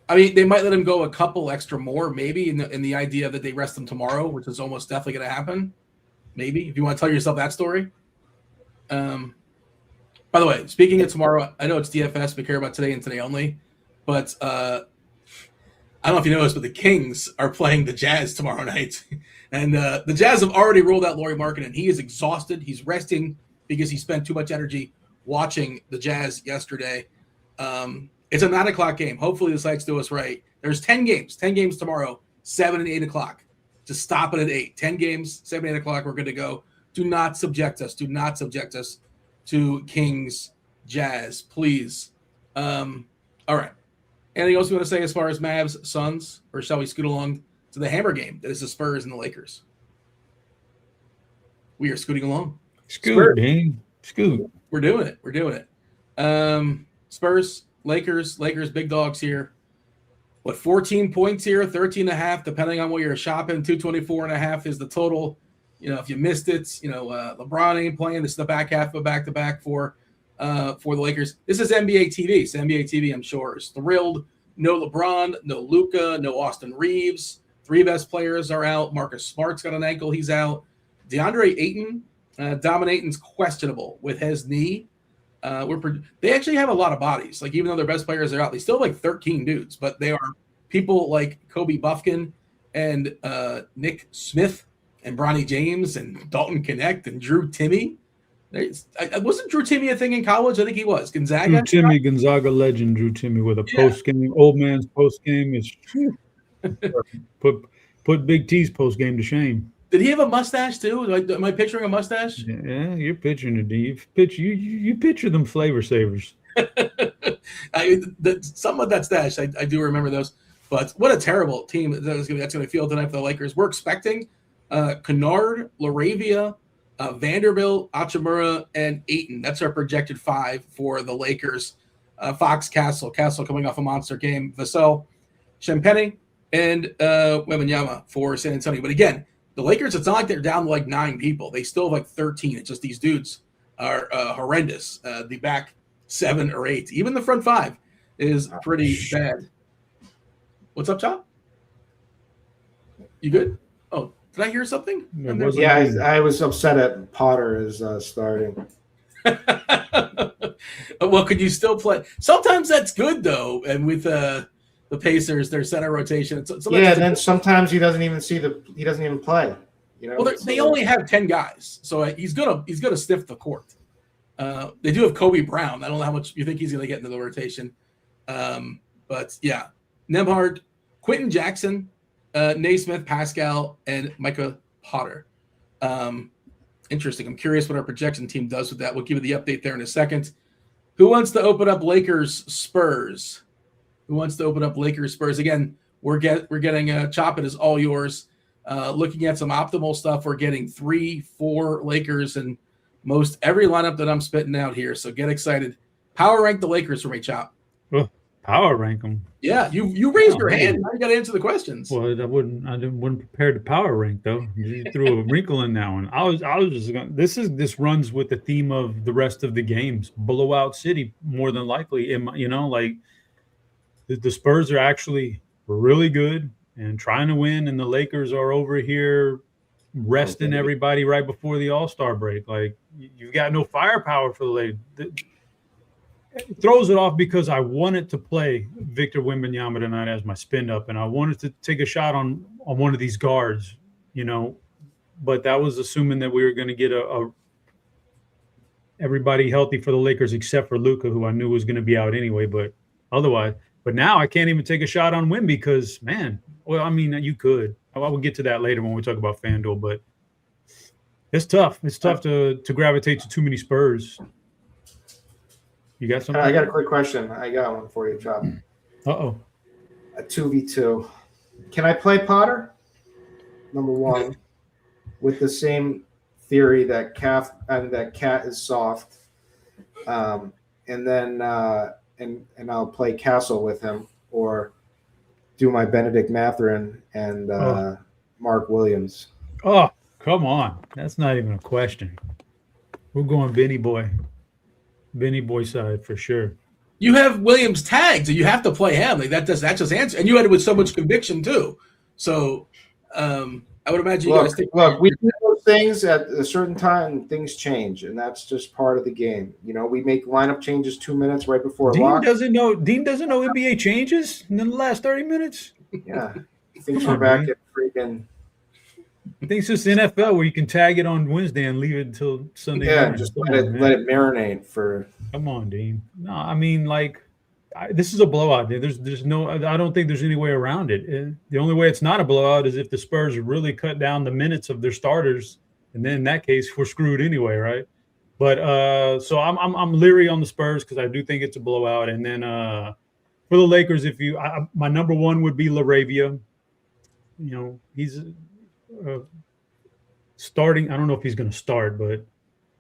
I mean, they might let him go a couple extra more, maybe, in the idea that they rest him tomorrow, which is almost definitely going to happen. Maybe, if you want to tell yourself that story. By the way, speaking of tomorrow, I know it's DFS, we care about today and today only, but I don't know if you noticed, but the Kings are playing the Jazz tomorrow night. And the Jazz have already ruled out Lauri Markkanen. He is exhausted. He's resting because he spent too much energy watching the Jazz yesterday. It's a 9 o'clock game. Hopefully the sites do us right. There's 10 games tomorrow, 7 and 8 o'clock. Just stop it at 8. 10 games, 7, 8 o'clock, we're good to go. Do not subject us to Kings, Jazz, please. All right. Anything else you want to say as far as Mavs, Suns, or shall we scoot along to the hammer game that is the Spurs and the Lakers? We are scooting along. Scoot, man. Scoot. We're doing it. Spurs, Lakers, big dogs here. 14 points here, 13.5, depending on what you're shopping. 224.5 is the total. If you missed it, LeBron ain't playing. This is the back half of a back-to-back for the Lakers. This is NBA TV. So NBA TV, I'm sure, is thrilled. No LeBron, no Luka, no Austin Reeves. 3 best players are out. Marcus Smart's got an ankle. He's out. DeAndre Ayton, Dominating's questionable with his knee. They actually have a lot of bodies. Like, even though their best players are out, they still have like 13 dudes, but they are people like Kobe Buffkin and Nick Smith and Bronny James and Dalton Connect and Drew Timme. Wasn't Drew Timme a thing in college? I think he was. Gonzaga? Drew Timme, Gonzaga legend Drew Timme with a post-game, old man's post-game is put Big T's post-game to shame. Did he have a mustache too? Am I picturing a mustache? Yeah, you're picturing it, Dave. You picture them flavor savers. Some of that stash, I do remember those. But what a terrible team that's going to feel tonight for the Lakers. We're expecting Kennard, LaRavia, Vanderbilt, Hachimura, and Ayton. That's our projected 5 for the Lakers. Fox, Castle coming off a monster game. Vassell, Champagny, and Wembanyama for San Antonio. But again, the Lakers, it's not like they're down to like 9 people. They still have like 13. It's just these dudes are horrendous. The back 7 or 8, even the front 5 is pretty bad. What's up, Chop? You good? Oh, did I hear something? I was upset at Potter is starting. Well, could you still play? Sometimes that's good though, and with the Pacers, their center rotation. Then sometimes he doesn't even play. Well, they only have 10 guys, so he's gonna stiff the court. They do have Kobe Brown. I don't know how much you think he's gonna get into the rotation, but yeah, Nembhard, Quentin Jackson, Naismith, Pascal, and Micah Potter. Interesting. I'm curious what our projection team does with that. We'll give you the update there in a second. Who wants to open up Lakers Spurs? Who wants to open up Lakers Spurs? Again, we're getting Chop It is all yours. Looking at some optimal stuff, we're getting 3-4 Lakers and most every lineup that I'm spitting out here. So get excited. Power rank the Lakers for me, Chop. Well, power rank them. Yeah, you raised your hand. Now you got to answer the questions. Well, I wasn't prepared to power rank though. You threw a wrinkle in that one. I was just going. This runs with the theme of the rest of the games. Blowout city, more than likely. Like the Spurs are actually really good and trying to win, and the Lakers are over here resting everybody right before the All-Star break. Like you've got no firepower for the Lakers. It throws it off because I wanted to play Victor Wembanyama tonight as my spin up, and I wanted to take a shot on one of these guards, but that was assuming that we were going to get everybody healthy for the Lakers except for Luka, who I knew was going to be out anyway. But now I can't even take a shot on Wemby because, man, you could. I will get to that later when we talk about FanDuel, but it's tough. It's tough to gravitate to too many Spurs. You got something? I got a quick question. I got one for you, Chop. Uh-oh. A 2v2. Can I play Potter? Number one, with the same theory that Cat is soft, and then and I'll play Castle with him, or do my Benedict Mathurin and Mark Williams. Oh, come on. That's not even a question. We're going Benny Boy side for sure. You have Williams tagged, so you have to play him. Like that just answer, and you had it with so much conviction too. So I would imagine you guys look. We do those things at a certain time. Things change, and that's just part of the game. We make lineup changes 2 minutes right before lock. Dean doesn't know NBA changes in the last 30 minutes. Yeah, things are back at freaking. I think it's just NFL where you can tag it on Wednesday and leave it until Sunday. Yeah, just let it marinate for. Come on, Dean. No, this is a blowout. There's no. I don't think there's any way around it. The only way it's not a blowout is if the Spurs really cut down the minutes of their starters, and then in that case we're screwed anyway, right? But so I'm leery on the Spurs because I do think it's a blowout. And then for the Lakers, my number one would be LaRavia. He's. Starting, I don't know if he's going to start, but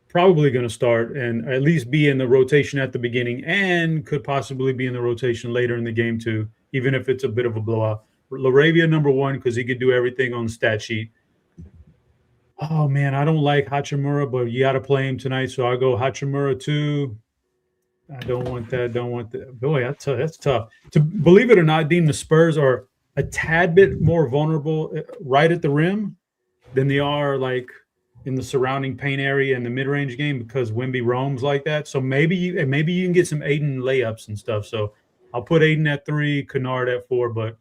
probably going to start and at least be in the rotation at the beginning and could possibly be in the rotation later in the game too, even if it's a bit of a blowout. LaRavia number one because he could do everything on the stat sheet. Oh man, I don't like Hachimura, but you got to play him tonight, so I'll go Hachimura 2. I don't want that. Boy, that's tough. To believe it or not, Dean, the Spurs are a tad bit more vulnerable right at the rim than they are like in the surrounding paint area in the mid-range game because Wemby roams like that. So maybe you can get some Aiden layups and stuff. So I'll put Aiden at 3, Kennard at 4, but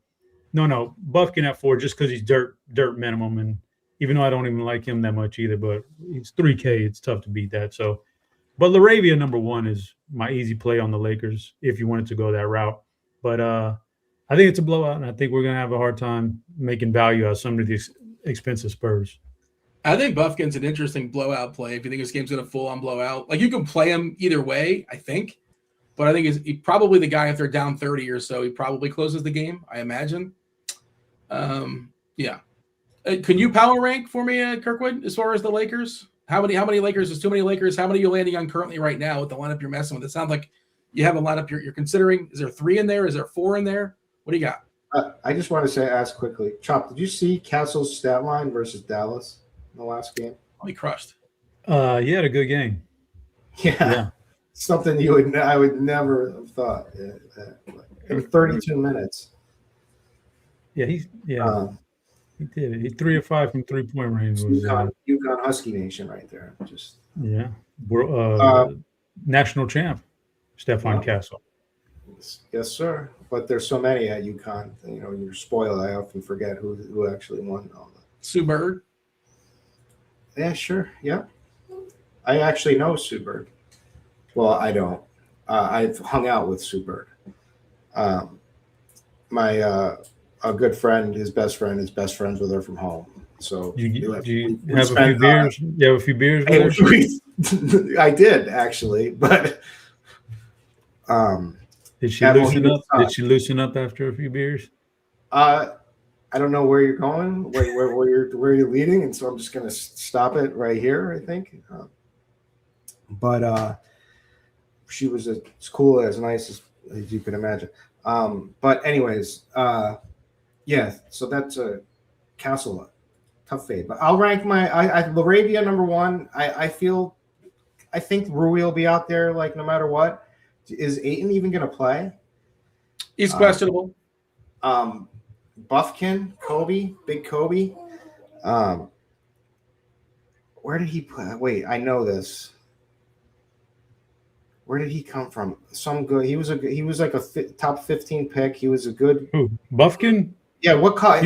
no, Buffkin at 4 just because he's dirt minimum. And even though I don't even like him that much either, but it's 3K. It's tough to beat that. So, but LaRavia number 1 is my easy play on the Lakers if you wanted to go that route. But I think it's a blowout, and I think we're going to have a hard time making value out of some of these expensive Spurs. I think Buffkin's an interesting blowout play. If you think this game's going to full on blowout, like you can play him either way, I think. But I think he's probably the guy if they're down 30 or so, he probably closes the game, I imagine. Yeah. Can you power rank for me, Kirkwood, as far as the Lakers? How many Lakers? There's too many Lakers. How many are you landing on currently right now with the lineup you're messing with? It sounds like you have a lineup you're considering. Is there 3 in there? Is there 4 in there? What do you got? I just want to ask quickly, Chop, did you see Castle's stat line versus Dallas in the last game? Oh, he crushed. He had a good game. Yeah. Something I would never have thought. In 32 minutes. Yeah, he did it. He 3 of 5 from 3-point range. UConn Husky Nation right there. Just we're national champ, Stephon Castle. Yes, sir. But there's so many at UConn. You're spoiled. I often forget who actually won all that. Sue Bird. Yeah, sure. Yeah. I actually know Sue Bird. Well, I don't. I've hung out with Sue Bird. A good friend, his best friend, is best friends with her from home. So Do you we have a few beers? You have a few beers with her? I did actually, but did she loosen up? Did she loosen up after a few beers? I don't know where you're going, where you're leading, and so I'm just gonna stop it right here. I think, but she was as cool, as nice as you can imagine. But anyways, yeah. So that's a Castle, tough fade. But I'll rank my Laravia number one. I think Rui will be out there like no matter what. Is Ayton even gonna play? He's questionable. Buffkin, Big Kobe. Where did he play? Wait, I know this. Where did he come from? Some good. He was like a top 15 pick. He was a good. Who? Buffkin? Yeah. What college?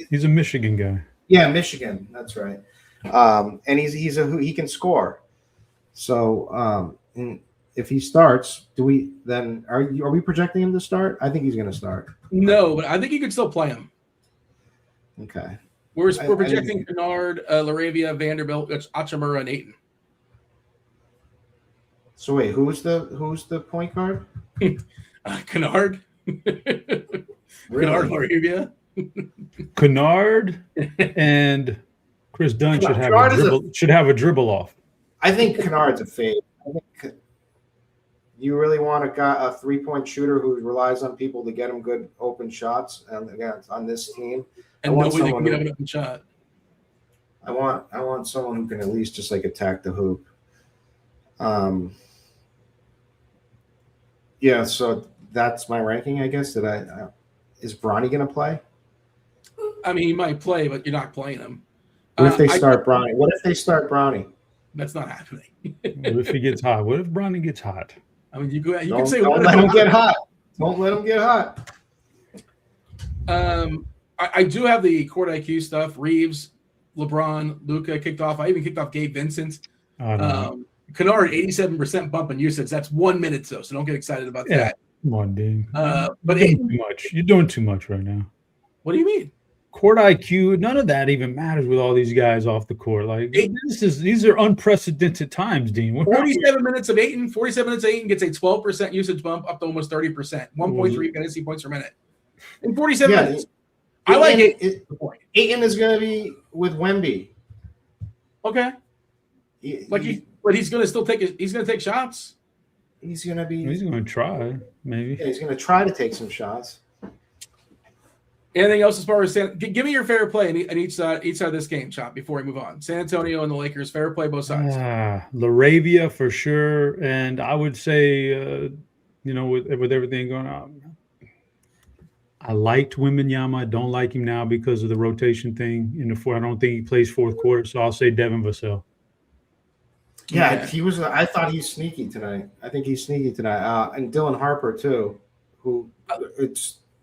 He's a Michigan guy. Yeah, Michigan. That's right. And he can score. So and if he starts, are we projecting him to start? I think he's going to start. No, but I think you could still play him. Okay. We're projecting Kennard, Laravia, Vanderbilt, Achimura, and Ayton. So wait, who's the point guard? Kennard. Really? Kennard, Laravia. Kennard and Chris Dunn should have a dribble off. I think Kennard's a fade. I think you really want a 3-point shooter who relies on people to get him good open shots, and again on this team. And nobody can get him an open shot. I want someone who can at least just like attack the hoop. Yeah, so that's my ranking, I guess. Is Bronny going to play? I mean, he might play, but you're not playing him. What if they start Bronny? What if they start Bronny? That's not happening. What if he gets hot? What if Bronny gets hot? I mean, you can say don't let him get hot. Don't let him get hot. I do have the court IQ stuff. Reeves, LeBron, Luka kicked off. I even kicked off Gabe Vincent. Oh, no. Kennard, 87% bump in usage. That's 1 minute, though, so don't get excited about that. Come on, Dean. But You're doing too much right now. What do you mean? Court IQ, none of that even matters with all these guys off the court. Like these are unprecedented times, Dean. 47 minutes of Ayton. 47 minutes of Ayton gets a 12% usage bump up to almost 30%. 1.3 fantasy points per minute in 47 minutes. I like it. Ayton is going to be with Wemby. Okay. But he's going to still he's going to take shots. He's going to try, maybe. Yeah, he's going to try to take some shots. Anything else as far as give me your fair play in each side of this game, Chop, before we move on. San Antonio and the Lakers, fair play both sides. Laravia for sure, and I would say, with everything going on, I liked Wembanyama. I don't like him now because of the rotation thing in the fourth. I don't think he plays fourth quarter, so I'll say Devin Vassell. Yeah, he was. I thought he's sneaky tonight. I think he's sneaky tonight, and Dylan Harper too.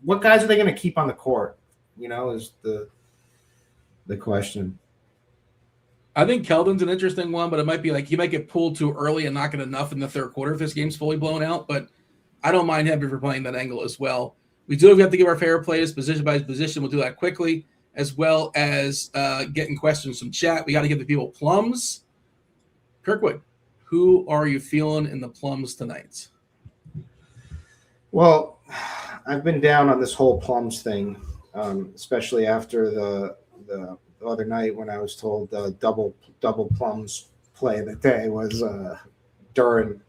What guys are they going to keep on the court? Is the question. I think Keldon's an interesting one, but it might be like he might get pulled too early and not get enough in the third quarter if this game's fully blown out. But I don't mind him if we're playing that angle as well. We do have to give our fair plays position by position. We'll do that quickly, as well as getting questions from chat. We got to give the people plums. Kirkwood, who are you feeling in the plums tonight? Well, I've been down on this whole plums thing, especially after the other night when I was told the double plums play of the day was Duran,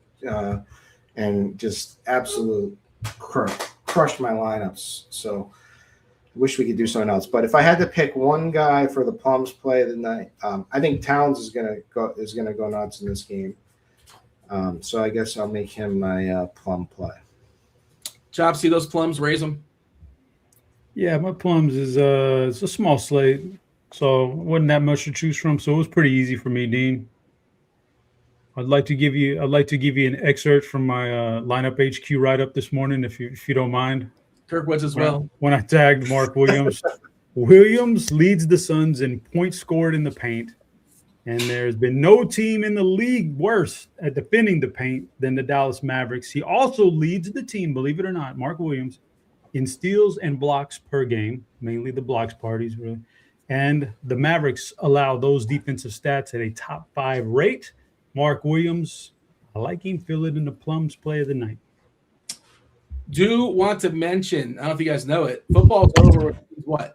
and just absolute crushed my lineups. So I wish we could do something else. But if I had to pick one guy for the plums play of the night, I think Towns is gonna go nuts in this game. So I guess I'll make him my plum play. Chop, see those plums, raise them. Yeah, my plums is it's a small slate, so wasn't that much to choose from. So it was pretty easy for me, Dean. I'd like to give you an excerpt from my lineup HQ write-up this morning, if you don't mind. Kirkwood's as well. When I tagged Mark Williams, Williams leads the Suns in points scored in the paint, and there's been no team in the league worse at defending the paint than the Dallas Mavericks. He also leads the team, believe it or not, Mark Williams, in steals and blocks per game, mainly the blocks parties, really. And the Mavericks allow those defensive stats at a top 5 rate. Mark Williams, I like him. Fill it in the Plums play of the night. Do want to mention, I don't know if you guys know it, football's over. What?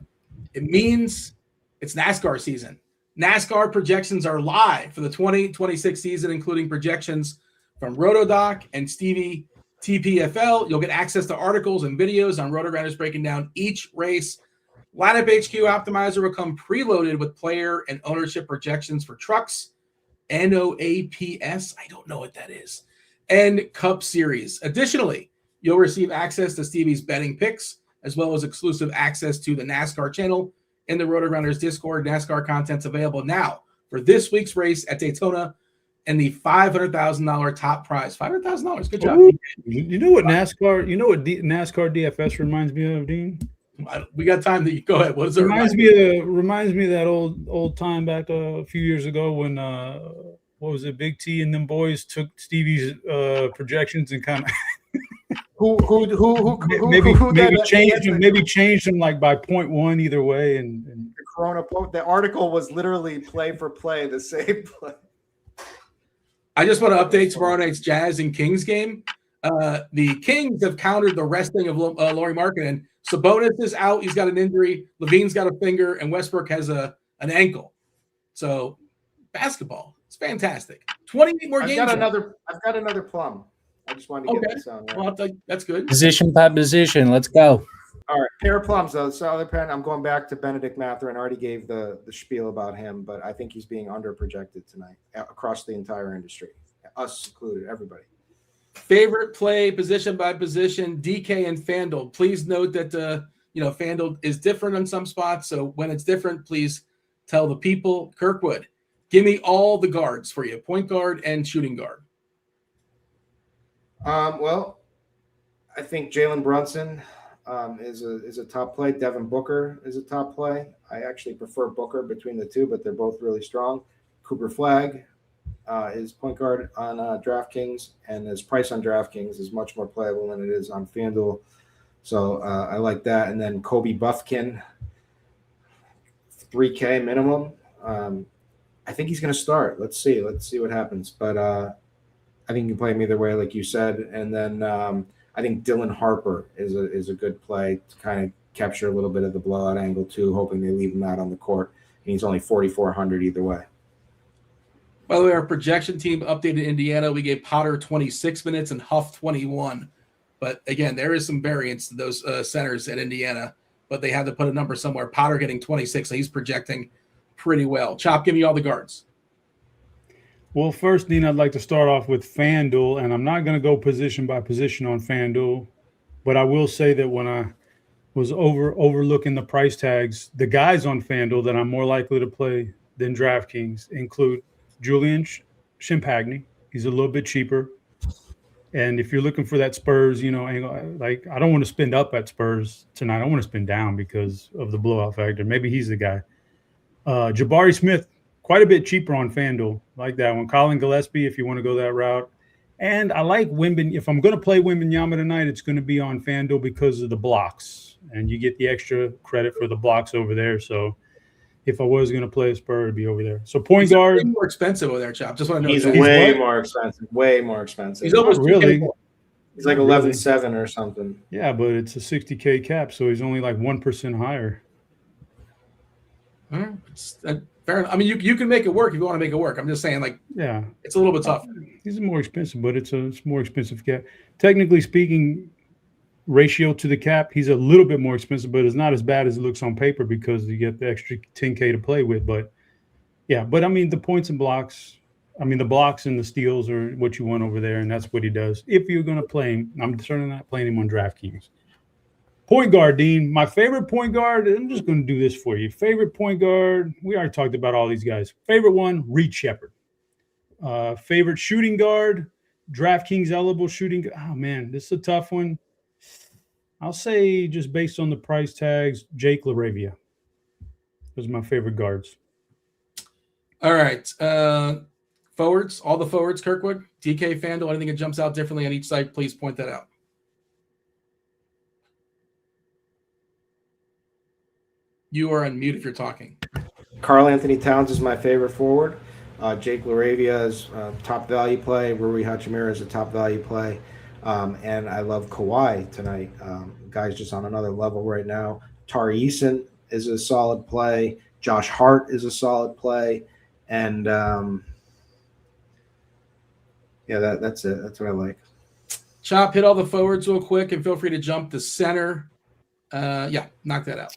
It means it's NASCAR season. NASCAR projections are live for the 2026 season, including projections from RotoDoc and Stevie TPFL. You'll get access to articles and videos on RotoGrinders breaking down each race. Lineup HQ Optimizer will come preloaded with player and ownership projections for trucks, NOAPS, I don't know what that is, and Cup Series. Additionally, you'll receive access to Stevie's betting picks, as well as exclusive access to the NASCAR channel in the RotoGrinders Discord. NASCAR content's available now for this week's race at Daytona and the $500,000 top prize. $500,000. Good job. Ooh, you know what NASCAR? You know what NASCAR DFS reminds me of, Dean? We got time to go ahead. What is it? Reminds me of that old time back a few years ago when what was it? Big T and them boys took Stevie's projections and kind of maybe changed them like by 0.1 either way. And the Corona quote. The article was literally play for play, the same play. I just want to update tomorrow night's Jazz and Kings game. The Kings have countered the resting of Lauri Markkanen. Sabonis is out. He's got an injury. Levine's got a finger, and Westbrook has an ankle. So basketball, it's fantastic. 28 more games. I've got another plum. I just wanted to get this on. Right? Well, that's good. Position by position. Let's go. All right, pair of plums though. So other pen, I'm going back to Benedict Mathurin. I already gave the spiel about him, but I think he's being underprojected tonight across the entire industry, us included, everybody. Favorite play position by position, DK and FanDuel. Please note that FanDuel is different on some spots. So when it's different, please tell the people. Kirkwood, give me all the guards for you: point guard and shooting guard. Well, I think Jalen Brunson is a top play. Devin Booker is a top play. I actually prefer Booker between the two, but they're both really strong. Cooper Flagg is point guard on DraftKings, and his price on DraftKings is much more playable than it is on FanDuel. So I like that. And then Kobe Buffkin, $3K minimum. I think he's going to start. Let's see what happens. But I think you can play him either way, like you said. And then I think Dylan Harper is a good play to kind of capture a little bit of the blowout angle too, hoping they leave him out on the court. And he's only 4,400 either way. By the way, our projection team updated Indiana. We gave Potter 26 minutes and Huff 21. But again, there is some variance to those centers at Indiana, but they had to put a number somewhere. Potter getting 26, so he's projecting pretty well. Chop, give me all the guards. Well, first, Dean, I'd like to start off with FanDuel, and I'm not going to go position by position on FanDuel, but I will say that when I was overlooking the price tags, the guys on FanDuel that I'm more likely to play than DraftKings include Julian Champagny. He's a little bit cheaper. And if you're looking for that Spurs, angle, like I don't want to spend up at Spurs tonight. I want to spend down because of the blowout factor. Maybe he's the guy. Jabari Smith, quite a bit cheaper on FanDuel. Like that one. Colin Gillespie, if you want to go that route. And I like Wembanyama. If I'm going to play Wembanyama tonight, it's going to be on FanDuel because of the blocks. And you get the extra credit for the blocks over there. So if I was going to play a Spur, it'd be over there. So point guard. Way more expensive over there, Chop. Just want to know. He's way more expensive. Way more expensive. He's almost really. He's like 11.7 or something. Yeah, but it's a 60K cap, so he's only like 1% higher. Fair enough. I mean, you can make it work if you want to make it work. I'm just saying, like, yeah, it's a little bit tough. He's more expensive, but it's more expensive cap. Technically speaking, ratio to the cap, he's a little bit more expensive, but it's not as bad as it looks on paper because you get the extra 10K to play with. But yeah, but I mean, the points and blocks, the blocks and the steals are what you want over there, and that's what he does. If you're going to play him, I'm certainly not playing him on DraftKings. Point guard, Dean. My favorite point guard, I'm just going to do this for you. Favorite point guard, we already talked about all these guys. Favorite one, Reed Shepherd. Favorite shooting guard, DraftKings eligible shooting. Oh, man, this is a tough one. I'll say just based on the price tags, Jake LaRavia. Those are my favorite guards. All right. Forwards, all the forwards, Kirkwood, DK, FanDuel, anything that jumps out differently on each site, please point that out. You are on mute if you're talking. Karl Anthony Towns is my favorite forward. Jake LaRavia is top value play. Rui Hachimura is a top value play. And I love Kawhi tonight. Guy's just on another level right now. Tari Eason is a solid play. Josh Hart is a solid play. And that's it. That's what I like. Chop, hit all the forwards real quick and feel free to jump to center. Knock that out.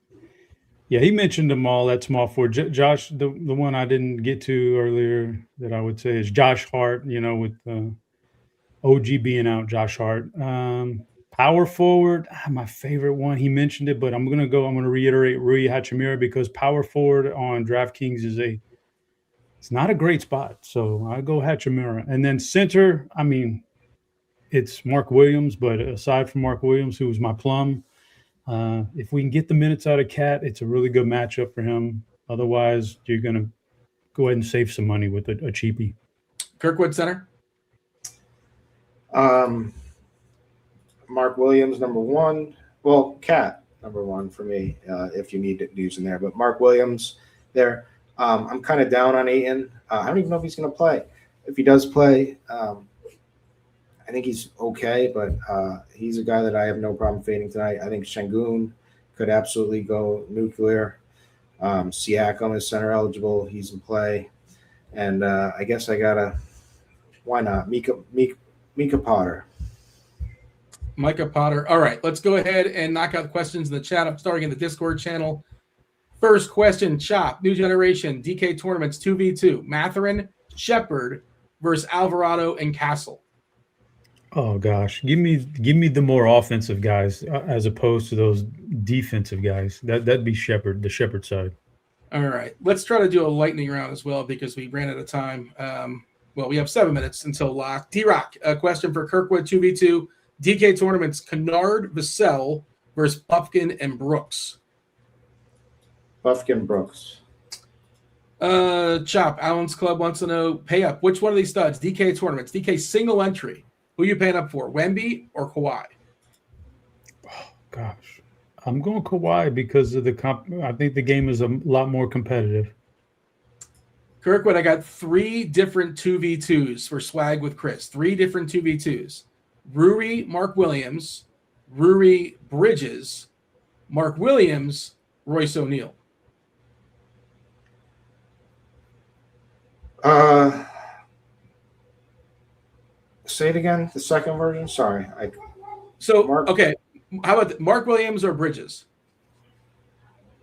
Yeah, he mentioned them all. That small forward. Josh, the one I didn't get to earlier that I would say is Josh Hart, with OG being out, Josh Hart. Power forward, my favorite one. He mentioned it, but I'm going to reiterate Rui Hachimura because power forward on DraftKings it's not a great spot. So I go Hachimura. And then center, it's Mark Williams, but aside from Mark Williams, who was my plum, if we can get the minutes out of Cat, it's a really good matchup for him. Otherwise, you're going to go ahead and save some money with a cheapie. Kirkwood center. Mark Williams, number one. Well, Cat, number one for me, if you need news in there. But Mark Williams there. I'm kind of down on Ayton. I don't even know if he's going to play. If he does play, I think he's okay, but he's a guy that I have no problem fading tonight. I think Şengün could absolutely go nuclear. Siakam is center eligible. He's in play. And I guess why not? Mika Potter. Micah Potter. All right, let's go ahead and knock out the questions in the chat. I'm starting in the Discord channel. First question, Chop. New generation, DK tournaments, 2v2. Matherin, Shepard versus Alvarado and Castle. Oh gosh, give me the more offensive guys as opposed to those defensive guys. That'd be Shepard, the Shepard side. All right, let's try to do a lightning round as well because we ran out of time. We have 7 minutes until lock. D-Rock, a question for Kirkwood, 2v2. DK tournaments, Kennard, Vassell versus Buffkin and Brooks. Buffkin Brooks. Chop, Allen's Club wants to know, pay up. Which one of these studs? DK tournaments, DK single entry. Who are you paying up for, Wemby or Kawhi? Oh, gosh. I'm going Kawhi because of I think the game is a lot more competitive. Kirkwood, I got 3 different 2v2s for swag with Chris. 3 different 2v2s. Rui, Mark Williams, Rui Bridges, Mark Williams, Royce O'Neal. Say it again, the second version. Sorry. Okay. How about Mark Williams or Bridges?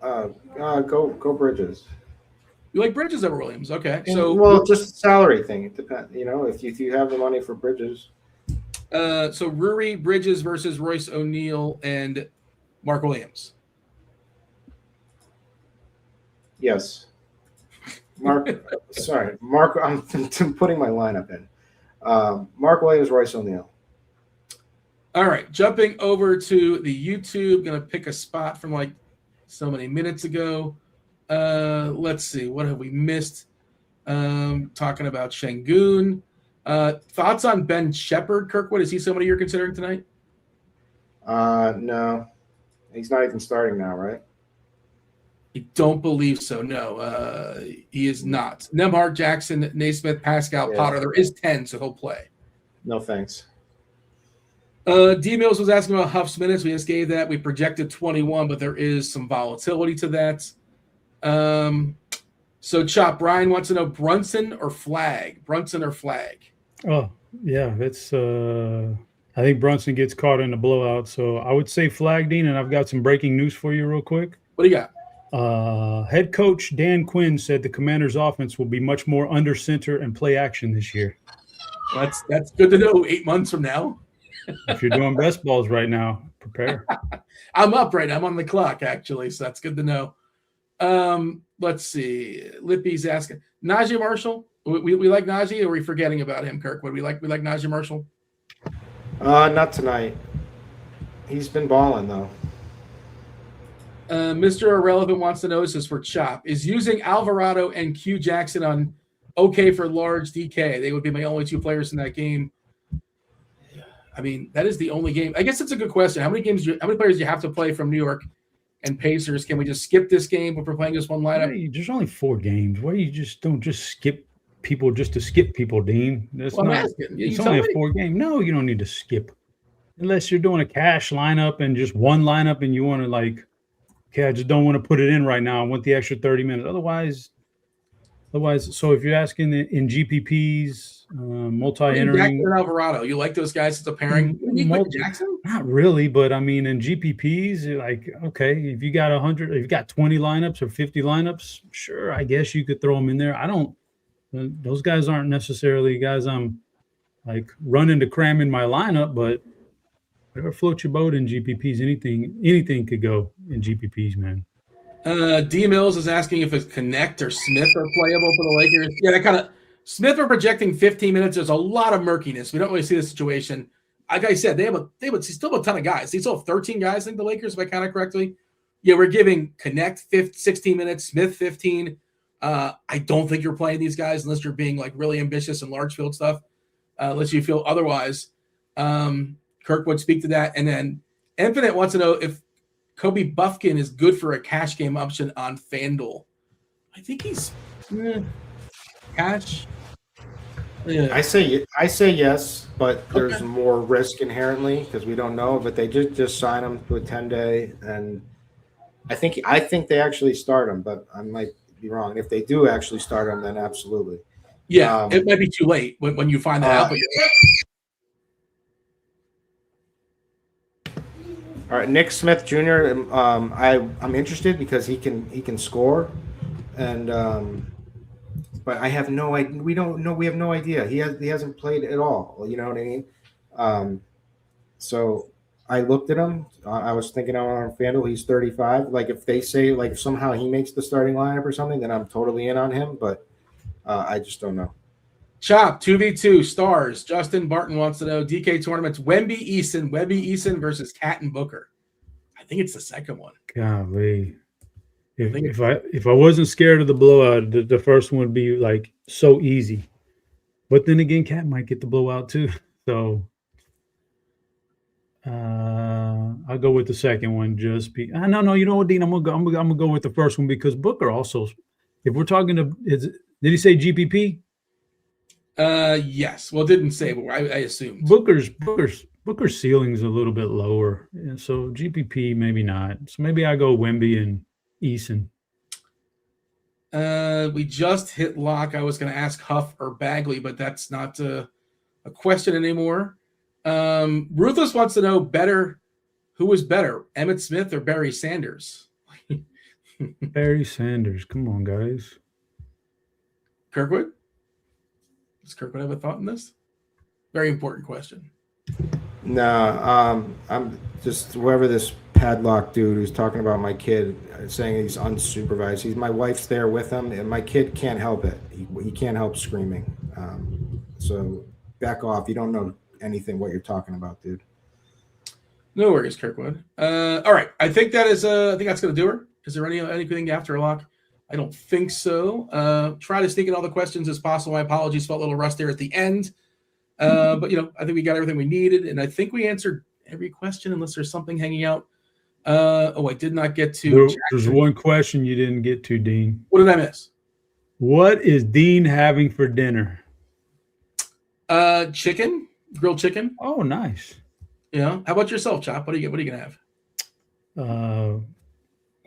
Go Bridges. You like Bridges over Williams? Okay. Just a salary thing. It depends. If you have the money for Bridges. So Rui, Bridges versus Royce O'Neal and Mark Williams. Yes. Mark. Sorry, Mark. I'm putting my lineup in. Mark Williams, Royce O'Neal. All right, jumping over to the YouTube, gonna pick a spot from like so many minutes ago. Let's see, what have we missed? Talking about Şengün. Thoughts on Ben Shepard, Kirkwood? Is he somebody you're considering tonight? No, he's not even starting now, right? I don't believe so. No, he is not. Nembhard, Jackson, Naismith, Pascal, Potter. There is 10, so he'll play. No thanks. D Mills was asking about Huff's minutes. We just gave that. We projected 21, but there is some volatility to that. So Chop, Brian wants to know Brunson or Flag? Brunson or Flag? Oh, yeah. That's I think Brunson gets caught in the blowout. So I would say Flag, Dean, and I've got some breaking news for you real quick. What do you got? Head coach Dan Quinn said the Commanders' offense will be much more under center and play action this year. Well, that's good to know 8 months from now. If you're doing best balls right now, prepare. I'm up right now. I'm on the clock, actually, so that's good to know. Let's see. Lippy's asking. Najee Marshall? We like Najee, or are we forgetting about him, Kirkwood? We like Najee Marshall? Not tonight. He's been balling, though. Mr. Irrelevant wants to know, this is for Chop. Is using Alvarado and Q Jackson on okay for large DK? They would be my only 2 players in that game. I mean, that is the only game. I guess it's a good question. How many players do you have to play from New York and Pacers. Can we just skip this game if we're playing this one lineup? Hey, there's only 4 games. Why you just don't just skip people just to skip people, Dean? That's Well, I'm not. asking. It's You only tell a me. 4 game. No, you don't need to skip unless you're doing a cash lineup and just one lineup and you want to like, okay, I just don't want to put it in right now. I want the extra 30 minutes. Otherwise. So if you're asking in GPPs, multi-entering, Jackson and Alvarado, you like those guys as a pairing? You put Jackson? not really, but I mean in GPPs, you're like, okay, if you got 100, if you got 20 lineups or 50 lineups, sure, I guess you could throw them in there. Those guys aren't necessarily guys I'm like running to cram in my lineup, but whatever floats your boat in GPPs, anything could go in GPPs, man. D Mills is asking if it's Connect or Smith are playable for the Lakers. Yeah, that kind of Smith are projecting 15 minutes. There's a lot of murkiness. We don't really see the situation. Like I said, they still have a ton of guys. They still have 13 guys. I think the Lakers, if I count it correctly. Yeah, we're giving Connect 16 minutes, Smith 15. I don't think you're playing these guys unless you're being like really ambitious and large field stuff. Unless you feel otherwise. Kirk would speak to that, and then Infinite wants to know if Kobe Buffkin is good for a cash game option on FanDuel. I think he's cash. Yeah. I say yes, but there's more risk inherently because we don't know. But they just sign him to a 10-day, and I think they actually start him, but I might be wrong. If they do actually start him, then absolutely. Yeah, it might be too late when you find that out. All right, Nick Smith Jr. I'm interested because he can score, and but I have no idea. We don't know. We have no idea. He hasn't played at all. You know what I mean? So I looked at him. I was thinking on FanDuel, he's 35. Like if they say like if somehow he makes the starting lineup or something, then I'm totally in on him. But I just don't know. Chop 2v2 stars. Justin Barton wants to know DK tournaments. Wemby Eason versus Cat and Booker. I think it's the second one. Golly, if I wasn't scared of the blowout, the first one would be like so easy. But then again, Cat might get the blowout too. So I'll go with the second one. No. You know what, Dean? I'm gonna go with the first one because Booker also. If we're talking to, did he say GPP? Yes. Well, it didn't say, but I assumed. Booker's ceiling's a little bit lower, and so GPP maybe not. So maybe I go Wemby and Eason. We just hit lock. I was going to ask Huff or Bagley, but that's not a question anymore. Ruthless wants to know who was better, Emmitt Smith or Barry Sanders? Barry Sanders. Come on, guys. Kirkwood? Does Kirkwood have a thought in this? Very important question. No, I'm just whoever this padlock dude who's talking about my kid saying he's unsupervised. My wife's there with him, and my kid can't help it. He can't help screaming. So back off. You don't know anything what you're talking about, dude. No worries, Kirkwood. All right, I think that's going to do her. Is there anything after a lock? I don't think so. Try to sneak in all the questions as possible. My apologies, felt a little rust there at the end. But, I think we got everything we needed, and I think we answered every question unless there's something hanging out. I did not get to. There's one question you didn't get to, Dean. What did I miss? What is Dean having for dinner? Chicken, grilled chicken. Oh, nice. Yeah. How about yourself, Chop? What are you going to have?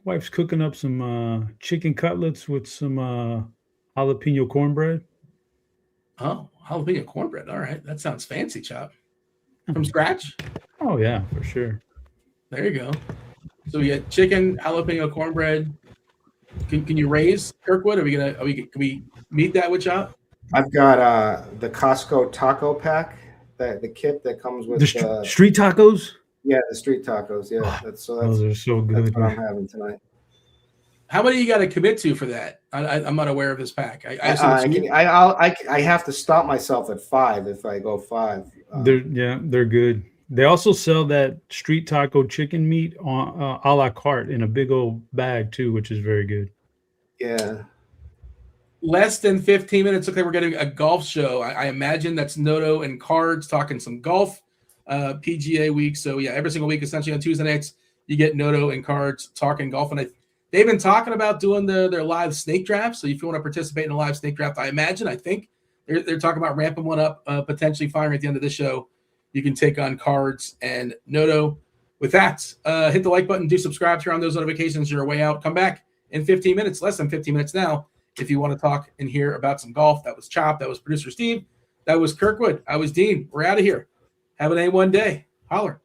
Wife's cooking up some chicken cutlets with some jalapeno cornbread. Oh, jalapeno cornbread. All right. That sounds fancy, Chop. From scratch? Oh, yeah, for sure. There you go. So we got chicken, jalapeno cornbread. Can you raise, Kirkwood? Can we meet that with Chop? I've got the Costco taco pack, the kit that comes with the street tacos. Yeah, the street tacos. Yeah, those are so good. That's what I'm having tonight. How many you got to commit to for that? I'm not aware of this pack. I have to stop myself at 5 if I go 5. They're good. They also sell that street taco chicken meat on a la carte in a big old bag too, which is very good. Yeah. Less than 15 minutes. Okay, we're getting a golf show. I imagine that's Noto and Cards talking some golf. PGA week. So yeah, every single week, essentially on Tuesday nights, you get Noto and Cards talking golf. And they've been talking about doing their live snake draft. So if you want to participate in a live snake draft, I think they're talking about ramping one up, potentially firing at the end of the show. You can take on Cards and Noto. With that, hit the like button, do subscribe, turn on those notifications. You're way out. Come back in 15 minutes, less than 15 minutes now, if you want to talk and hear about some golf. That was Chop. That was producer Steve. That was Kirkwood. I was Dean. We're out of here. Have an A1 day. Holler.